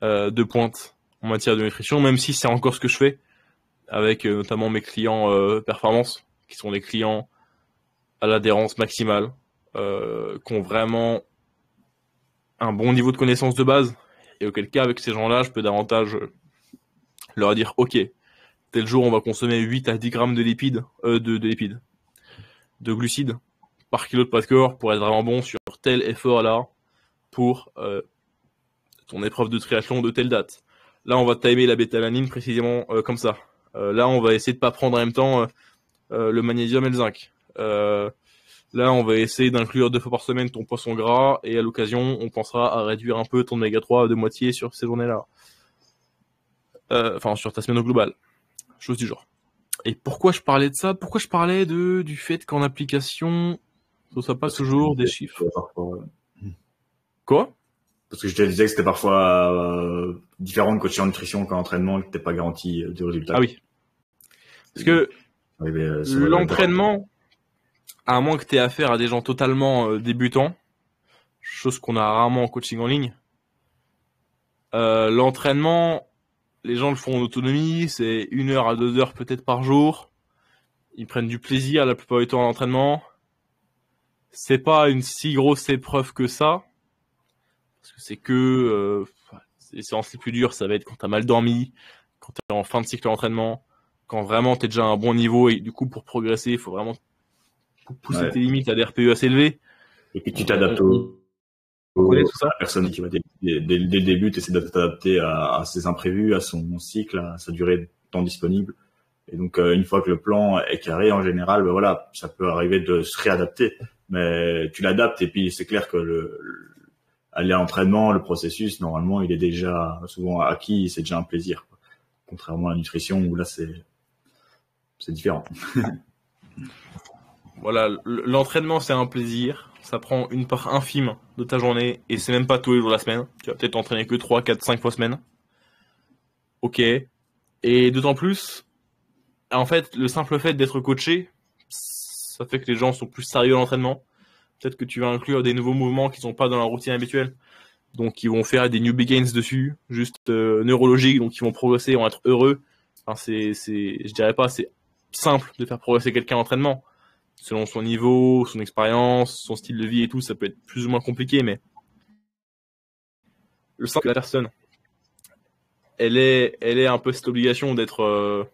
de pointe en matière de nutrition, même si c'est encore ce que je fais avec notamment mes clients performance, qui sont des clients à l'adhérence maximale, qui ont vraiment un bon niveau de connaissance de base, et auquel cas, avec ces gens-là, je peux davantage leur dire, ok, tel jour, on va consommer 8 à 10 grammes de lipides, de glucides par kilo de poids de corps pour être vraiment bon sur tel effort-là pour ton épreuve de triathlon de telle date. Là, on va timer la bétalanine précisément comme ça. Là, on va essayer de pas prendre en même temps le magnésium et le zinc. Là, on va essayer d'inclure 2 fois par semaine ton poisson gras et à l'occasion, on pensera à réduire un peu ton oméga 3 de moitié sur ces journées-là. Enfin, sur ta semaine au global. Chose du genre. Et pourquoi je parlais de ça? Pourquoi je parlais du fait qu'en application, ce soit pas toujours des chiffres? Quoi? Parce que je te disais que c'était parfois différent de coacher en nutrition qu'en entraînement, et que t'es pas garanti du résultat. Ah oui. Parce que l'entraînement, à moins que tu aies affaire à des gens totalement débutants, chose qu'on a rarement en coaching en ligne, l'entraînement, les gens le font en autonomie, c'est 1 heure à 2 heures peut-être par jour. Ils prennent du plaisir la plupart du temps à l'entraînement. C'est pas une si grosse épreuve que ça. Parce que c'est que les séances les plus dures, ça va être quand t'as mal dormi, quand t'es en fin de cycle d'entraînement, quand vraiment t'es déjà à un bon niveau et du coup pour progresser, il faut vraiment pousser tes limites à des RPE assez élevés. Et puis tu t'adaptes à la personne qui va dès le début, tu essaies de t'adapter à ses imprévus, à son cycle, à sa durée de temps disponible. Et donc une fois que le plan est carré, en général, ben voilà, ça peut arriver de se réadapter, mais tu l'adaptes et puis c'est clair que aller à l'entraînement, le processus, normalement, il est déjà souvent acquis, c'est déjà un plaisir, quoi. Contrairement à la nutrition où là c'est différent. Voilà, l'entraînement c'est un plaisir, ça prend une part infime de ta journée et c'est même pas tous les jours de la semaine. Tu vas peut-être t'entraîner que 3, 4, 5 fois semaine. Ok. Et d'autant plus, en fait, le simple fait d'être coaché, ça fait que les gens sont plus sérieux à l'entraînement. Peut-être que tu vas inclure des nouveaux mouvements qui sont pas dans leur routine habituelle. Donc, ils vont faire des new begins dessus, juste neurologiques, donc ils vont progresser, ils vont être heureux. Enfin, je dirais pas, c'est simple de faire progresser quelqu'un à l'entraînement. Selon son niveau, son expérience, son style de vie et tout, ça peut être plus ou moins compliqué, mais le simple que la personne, elle est un peu cette obligation d'être,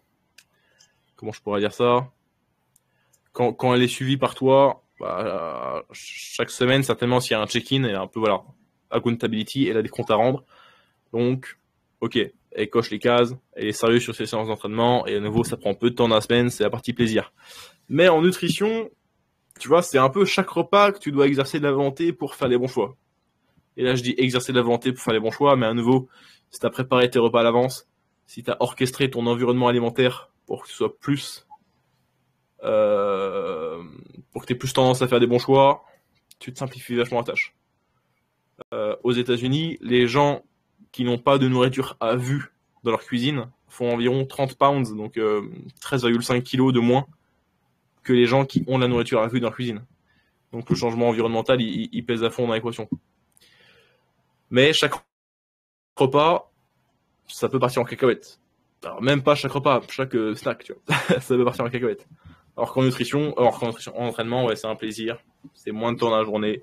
comment je pourrais dire ça, quand elle est suivie par toi, bah, chaque semaine, certainement, s'il y a un check-in, elle a un peu, voilà, accountability, elle a des comptes à rendre. Donc, ok, elle coche les cases, elle est sérieuse sur ses séances d'entraînement, et à nouveau, ça prend peu de temps dans la semaine, c'est la partie plaisir. Mais en nutrition, tu vois, c'est un peu chaque repas que tu dois exercer de la volonté pour faire les bons choix. Et là, je dis exercer de la volonté pour faire les bons choix, mais à nouveau, si tu as préparé tes repas à l'avance, si tu as orchestré ton environnement alimentaire pour que tu sois plus... pour que tu aies plus tendance à faire des bons choix, tu te simplifies vachement la tâche. Aux États-Unis, les gens qui n'ont pas de nourriture à vue dans leur cuisine font environ 30 pounds, donc 13,5 kilos de moins que les gens qui ont de la nourriture à vue dans leur cuisine. Donc le changement environnemental, il pèse à fond dans l'équation. Mais chaque repas, ça peut partir en cacahuète. Alors même pas chaque repas, chaque snack, tu vois. Ça peut partir en cacahuète. Alors qu'en en entraînement, ouais, c'est un plaisir. C'est moins de temps dans la journée.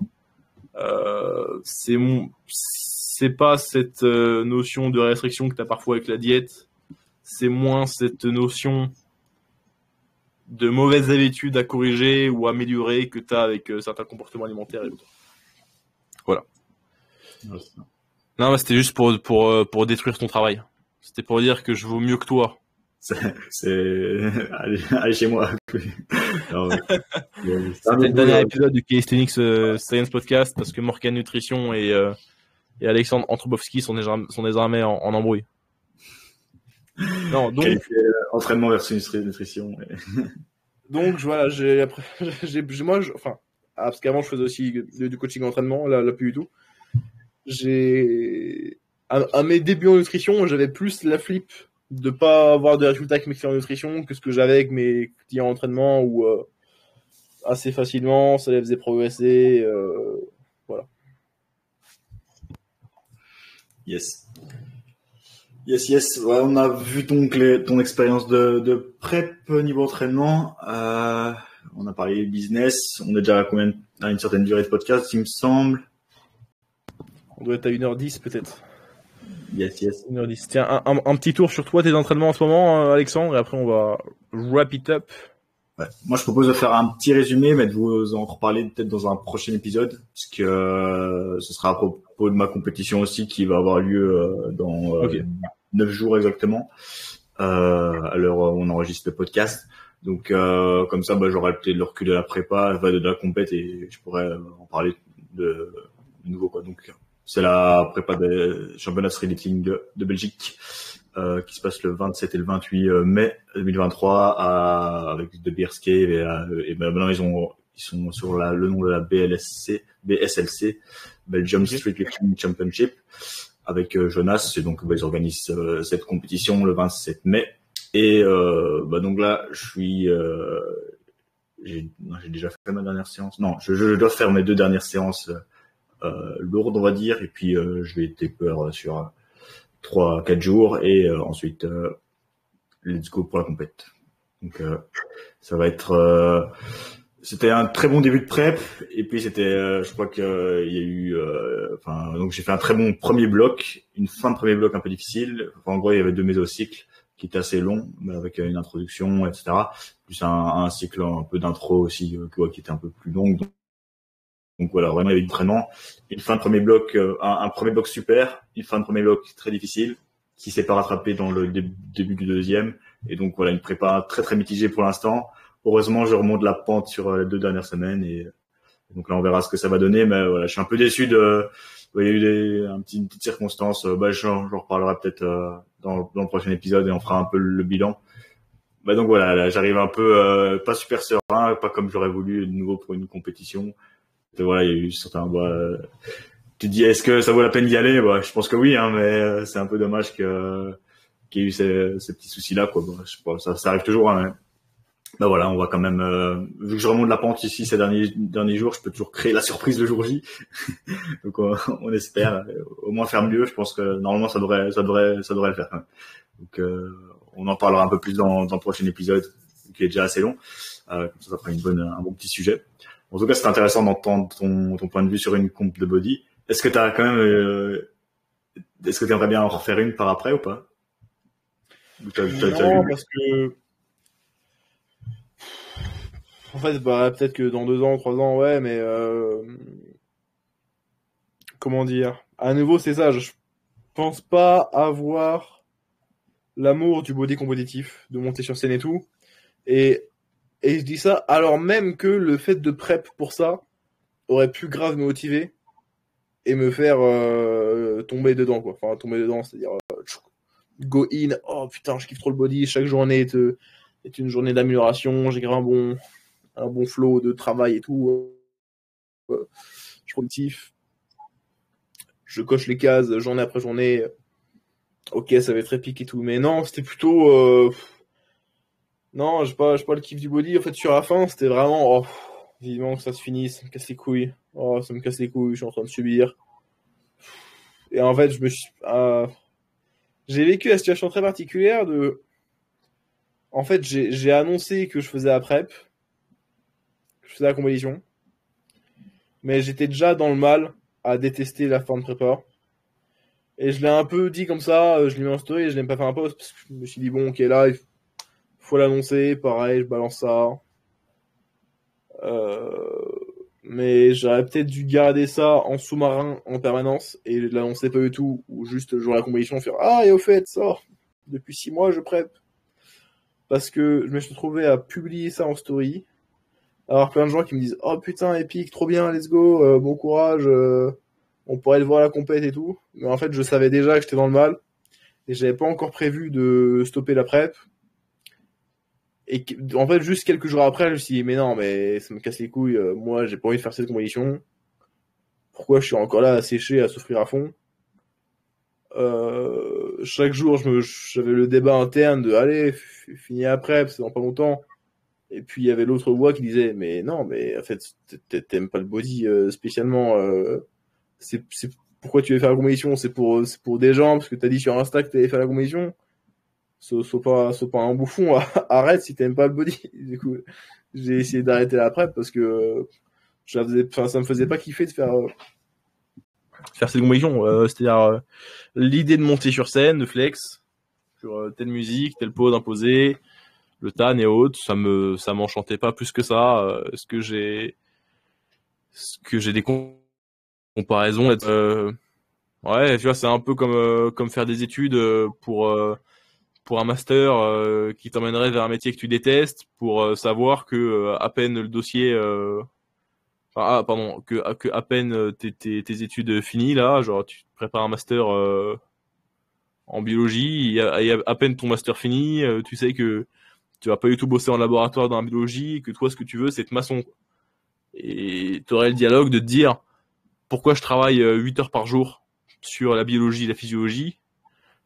C'est pas cette notion de restriction que tu as parfois avec la diète. C'est moins cette notion de mauvaises habitudes à corriger ou à améliorer que tu as avec certains comportements alimentaires et autres. Voilà. Non, mais c'était juste pour détruire ton travail. C'était pour dire que je vaux mieux que toi. Allez chez moi. Non, mais- C'était le dernier épisode du Calisthenics Science Podcast parce que Morgan Nutrition et Alexandre Antrobowski sont désormais en embrouille. Non, donc Qualité, entraînement versus nutrition. Donc voilà, parce qu'avant je faisais aussi du coaching entraînement, là plus du tout. À mes débuts en nutrition, j'avais plus la flip de pas avoir de résultats avec mes clients en nutrition que ce que j'avais avec mes clients en entraînement où assez facilement ça les faisait progresser. Voilà. Yes. Ouais, on a vu ton expérience de prep niveau entraînement. On a parlé business. On est déjà à une certaine durée de podcast, il me semble. On doit être à 1h10 peut-être. Yes. 1h10. Tiens, un petit tour sur toi, tes entraînements en ce moment, Alexandre, et après on va wrap it up. Ouais. Moi, je propose de faire un petit résumé, mais de vous en reparler peut-être dans un prochain épisode, parce que ce sera à propos de ma compétition aussi qui va avoir lieu dans 9 jours exactement, à l'heure où on enregistre le podcast. Donc, comme ça, j'aurai peut-être le recul de la prépa, de la compète, et je pourrais en parler de nouveau, quoi. Donc, c'est la prépa des championnats de streetlifting de Belgique. Qui se passe le 27 et le 28 mai 2023 avec de Beerscave et maintenant ils sont sur le nom de la BSLC, Belgium Streetlifting Championship avec Jonas, et donc ils organisent cette compétition le 27 mai et donc là j'ai déjà fait ma dernière séance. Non, je dois faire mes 2 dernières séances lourdes, on va dire, et puis je vais taper sur 3-4 jours et ensuite let's go pour la compète. Donc ça va être c'était un très bon début de prep et puis c'était je crois que il y a eu donc j'ai fait un très bon premier bloc, une fin de premier bloc un peu difficile. En gros, il y avait 2 mésocycles qui étaient assez longs, mais avec une introduction, etc. Plus un cycle un peu d'intro aussi qui était un peu plus long. Donc voilà, vraiment il y avait du entraînement. Une fin de premier bloc, un premier bloc super, une fin de premier bloc très difficile, qui s'est pas rattrapé dans le début du deuxième. Et donc voilà, une prépa très très mitigée pour l'instant. Heureusement, je remonte la pente sur les 2 dernières semaines et donc là on verra ce que ça va donner. Mais voilà, je suis un peu déçu de. Il y a eu une petite circonstance. J'en reparlerai peut-être dans le prochain épisode et on fera un peu le bilan. Donc voilà, là, j'arrive un peu pas super serein, pas comme j'aurais voulu de nouveau pour une compétition. Voilà, il y a eu certains. Tu te dis, est-ce que ça vaut la peine d'y aller? Je pense que oui, hein, mais c'est un peu dommage qu'il y ait eu ces petits soucis-là, quoi. Je sais pas, ça arrive toujours, hein, mais voilà, on va quand même. Vu que je remonte la pente ici ces derniers jours, je peux toujours créer la surprise le jour J. Donc on espère au moins faire mieux. Je pense que normalement ça devrait le faire. Hein. Donc on en parlera un peu plus dans le prochain épisode, qui est déjà assez long. Comme ça fera un bon petit sujet. En tout cas, c'est intéressant d'entendre ton point de vue sur une comp de body. Est-ce que t'as quand même, est-ce que t'aimerais bien en refaire une par après ou pas? Non, parce que en fait, peut-être que dans 2 ans, 3 ans, ouais, mais comment dire? À nouveau, c'est ça. Je pense pas avoir l'amour du body compétitif, de monter sur scène et tout. Et je dis ça alors même que le fait de prep pour ça aurait pu grave me motiver et me faire tomber dedans, quoi. Enfin, tomber dedans, c'est-à-dire go in. Oh putain, je kiffe trop le body. Chaque journée est une journée d'amélioration. J'ai grave un bon flow de travail et tout. Je suis productif. Je coche les cases journée après journée. Ok, ça va être épique et tout. Mais non, c'était plutôt... Non, j'ai pas le kiff du body. En fait, sur la fin, c'était vraiment... vivement que ça se finisse, ça me casse les couilles. Ça me casse les couilles, je suis en train de subir. Et en fait, j'ai vécu la situation très particulière de... En fait, j'ai annoncé que je faisais la prep, que je faisais la compétition. Mais j'étais déjà dans le mal à détester la fin de prépa. Et je l'ai un peu dit comme ça, je l'ai mis en story et je l'ai pas fait un post parce que je me suis dit, bon, ok, là, il faut l'annoncer, pareil, je balance ça. Mais j'aurais peut-être dû garder ça en sous-marin en permanence et l'annoncer pas du tout, ou juste jouer la compétition, faire ah, et au fait, ça, depuis 6 mois, je prep. Parce que je me suis trouvé à publier ça en story. Alors plein de gens qui me disent oh putain, Epic, trop bien, let's go, bon courage, on pourrait le voir à la compète et tout. Mais en fait, je savais déjà que j'étais dans le mal et j'avais pas encore prévu de stopper la prep. Et en fait, juste quelques jours après, je me suis dit mais non, mais ça me casse les couilles, moi j'ai pas envie de faire cette compétition. Pourquoi je suis encore là à sécher, à souffrir à fond? Chaque jour, j'avais le débat interne de allez, finis la prep, c'est dans pas longtemps. Et puis il y avait l'autre voix qui disait mais non, mais en fait t'aimes pas le body spécialement, c'est pourquoi tu veux faire la compétition, c'est pour des gens parce que t'as dit sur Insta que t'allais faire la compétition. Sois pas un bouffon, arrête si t'aimes pas le body. Du coup, j'ai essayé d'arrêter la prep parce que ça me faisait pas kiffer de faire cette compétition, c'est-à-dire l'idée de monter sur scène, de flex sur telle musique, telle pose imposée, le tan et autres, ça m'enchantait pas plus que ça. Ce que j'ai des comparaisons, ouais, tu vois, c'est un peu comme faire des études pour un master qui t'emmènerait vers un métier que tu détestes, pour savoir que à peine le dossier, que à peine tes études finies là, genre tu prépares un master en biologie, et à peine ton master fini, tu sais que tu vas pas du tout bosser en laboratoire dans la biologie, que toi ce que tu veux c'est être maçon. Et tu aurais le dialogue de te dire pourquoi je travaille 8 heures par jour sur la biologie et la physiologie.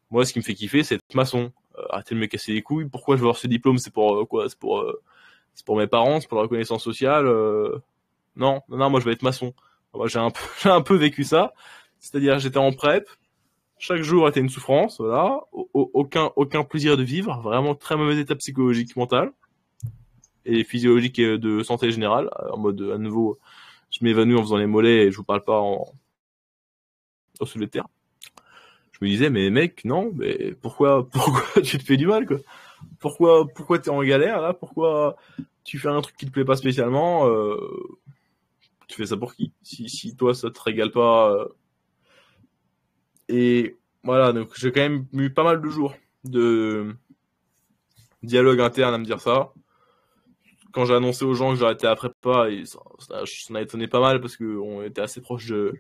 Moi ce qui me fait kiffer c'est être maçon. Arrêtez de me casser les couilles, pourquoi je veux avoir ce diplôme, c'est pour quoi, c'est pour mes parents, c'est pour la reconnaissance sociale. Non, moi je vais être maçon. Moi, j'ai un peu vécu ça, c'est-à-dire j'étais en prep, chaque jour était une souffrance, voilà, aucun plaisir de vivre, vraiment très mauvais état psychologique, mental et physiologique et de santé générale, en mode à nouveau je m'évanouis en faisant les mollets et je vous parle pas au soulevé de terre. Je me disais mais mec, non, mais pourquoi tu te fais du mal quoi? Pourquoi t'es en galère là? Pourquoi tu fais un truc qui te plaît pas spécialement? Tu fais ça pour qui? Si toi ça te régale pas. Et voilà, donc j'ai quand même eu pas mal de jours de dialogue interne à me dire ça. Quand j'ai annoncé aux gens que j'arrêtais la prépa, ça m'a étonné pas mal parce qu'on était assez proche de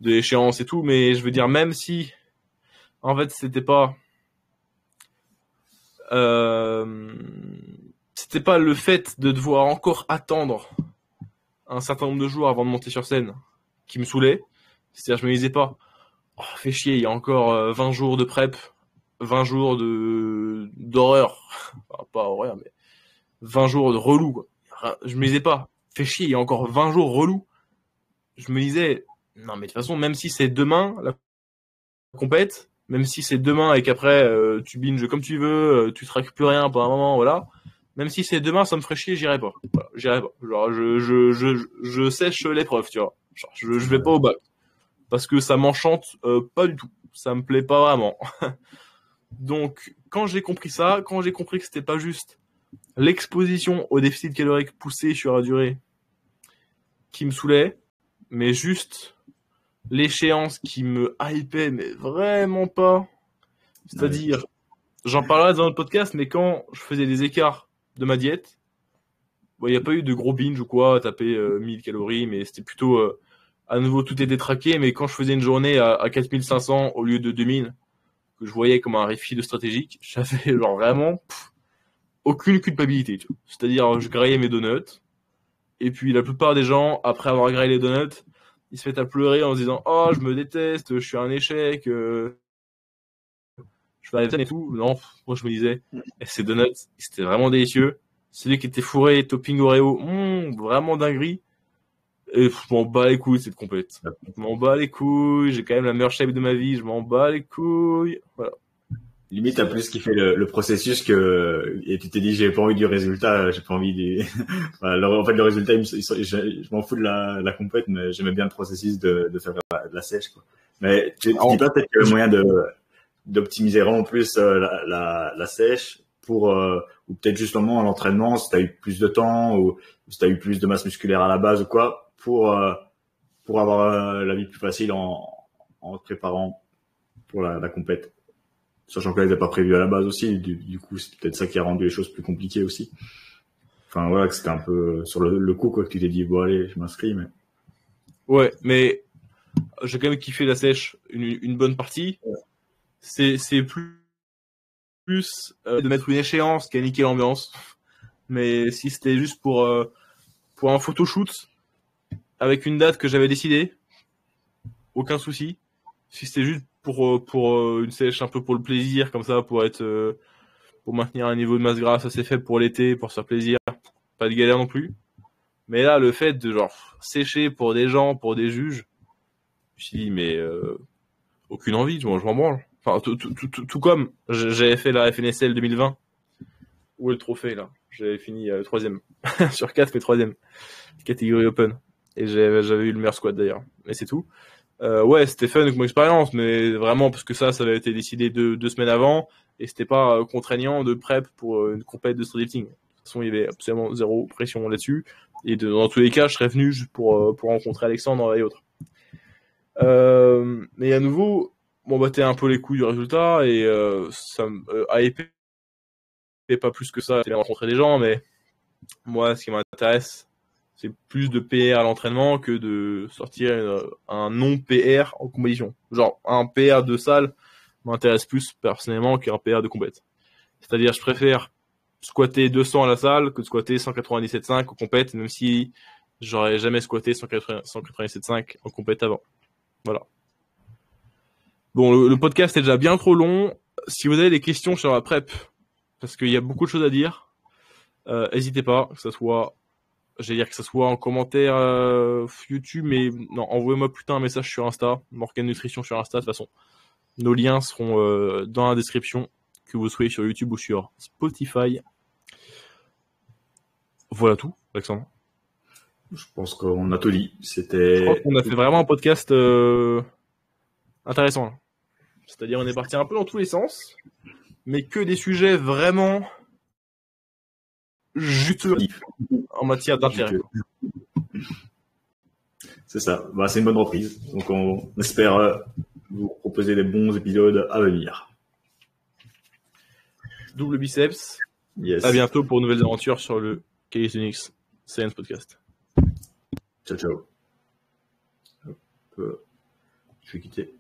l'échéance et tout. Mais je veux dire, même si en fait c'était pas le fait de devoir encore attendre un certain nombre de jours avant de monter sur scène qui me saoulait. C'est-à-dire, je me disais pas, oh, fais chier, il y a encore 20 jours de prep, 20 jours d'horreur. Enfin, pas horreur, mais 20 jours de relou, quoi. Je me disais pas, fais chier, il y a encore 20 jours relou. Je me disais, non, mais de toute façon, même si c'est demain, la compète, même si c'est demain et qu'après, tu binges comme tu veux, tu traques plus rien pendant un moment, voilà. Même si c'est demain, ça me ferait chier, j'irai pas. Voilà, j'irai pas. Genre, je sèche l'épreuve, tu vois. Genre, je vais pas au bac. Parce que ça m'enchante pas du tout. Ça me plaît pas vraiment. Donc, quand j'ai compris ça, quand j'ai compris que c'était pas juste l'exposition au déficit calorique poussé sur la durée qui me saoulait, mais juste l'échéance qui me hypait, mais vraiment pas. C'est-à-dire, j'en parlerai dans le podcast, mais quand je faisais des écarts de ma diète, il n'y a pas eu de gros binge ou quoi, à taper 1000 calories, mais c'était plutôt, à nouveau, tout était traqué, mais quand je faisais une journée à 4500 au lieu de 2000, que je voyais comme un réfi de stratégique, j'avais genre vraiment aucune culpabilité, tu vois. C'est-à-dire, je graillais mes donuts, et puis la plupart des gens, après avoir graillé les donuts, ils se mettent à pleurer en se disant « Oh, je me déteste, je suis un échec, je fais la scène et tout. » Non, moi je me disais « Ces donuts, c'était vraiment délicieux. Celui qui était fourré, topping Oreo, vraiment dinguerie. » Et je m'en bats les couilles, cette compète. Je m'en bats les couilles, j'ai quand même la meilleure shape de ma vie, je m'en bats les couilles. Voilà. Limite, t'as plus kiffé le processus et tu t'es dit, j'ai pas envie du résultat, j'ai pas envie des, voilà, en fait, le résultat, je m'en fous de la compète, mais j'aimais bien le processus de faire de la sèche, quoi. Mais tu dis pas peut-être qu'il y a le moyen d'optimiser vraiment plus la sèche ou peut-être justement l'entraînement, si t'as eu plus de temps ou si t'as eu plus de masse musculaire à la base ou quoi, pour avoir la vie plus facile en te préparant pour la compète. Sachant qu'elle n'était pas prévue à la base aussi, du coup, c'est peut-être ça qui a rendu les choses plus compliquées aussi. Enfin, voilà, que c'était un peu sur le coup, quoi, que tu t'es dit, bon, allez, je m'inscris, mais. Ouais, mais j'ai quand même kiffé la sèche une bonne partie. C'est plus de mettre une échéance qui a niqué l'ambiance. Mais si c'était juste pour un photoshoot avec une date que j'avais décidée, aucun souci. Si c'était juste pour une sèche un peu pour le plaisir, comme ça, pour maintenir un niveau de masse grasse assez faible pour l'été, pour se faire plaisir, pas de galère non plus. Mais là, le fait de genre sécher pour des gens, pour des juges, je me suis dit, mais aucune envie, je m'en branle. Enfin, tout comme j'avais fait la FNSL 2020. Où est le trophée, là? J'avais fini 3ème. Sur 4, mais 3ème. Catégorie open. Et j'avais eu le meilleur squat, d'ailleurs. Mais c'est tout. Ouais, c'était fun comme expérience, mais vraiment, parce que ça avait été décidé 2 semaines avant, et c'était pas contraignant de prep pour une compète de streetlifting. De toute façon, il y avait absolument zéro pression là-dessus. Et dans tous les cas, je serais venu juste pour rencontrer Alexandre et autres. Mais à nouveau, bon, battait un peu les couilles du résultat, et ça hypait pas plus que ça, c'est de rencontrer des gens, mais moi, ce qui m'intéresse, c'est plus de PR à l'entraînement que de sortir un non-PR en compétition. Genre, un PR de salle m'intéresse plus personnellement qu'un PR de compète. C'est-à-dire, je préfère squatter 200 à la salle que de squatter 197,5 en compète, même si j'aurais jamais squatté 197,5 en compète avant. Voilà. Bon, le podcast est déjà bien trop long. Si vous avez des questions sur la prep, parce qu'il y a beaucoup de choses à dire, n'hésitez pas, que ça soit en commentaire YouTube, mais non, envoyez-moi putain un message sur Insta, Morgan Nutrition sur Insta, de toute façon. Nos liens seront dans la description, que vous soyez sur YouTube ou sur Spotify. Voilà tout, Alexandre. Je pense qu'on a tout dit. Je pense qu'on a fait vraiment un podcast intéressant. C'est-à-dire, on est parti un peu dans tous les sens, mais que des sujets vraiment juteux en matière d'intérêt. C'est ça. Bah, c'est une bonne reprise. Donc, on espère vous proposer des bons épisodes à venir. Double biceps. Yes. À bientôt pour de nouvelles aventures sur le Calisthenics Science Podcast. Ciao, ciao. Je vais quitter.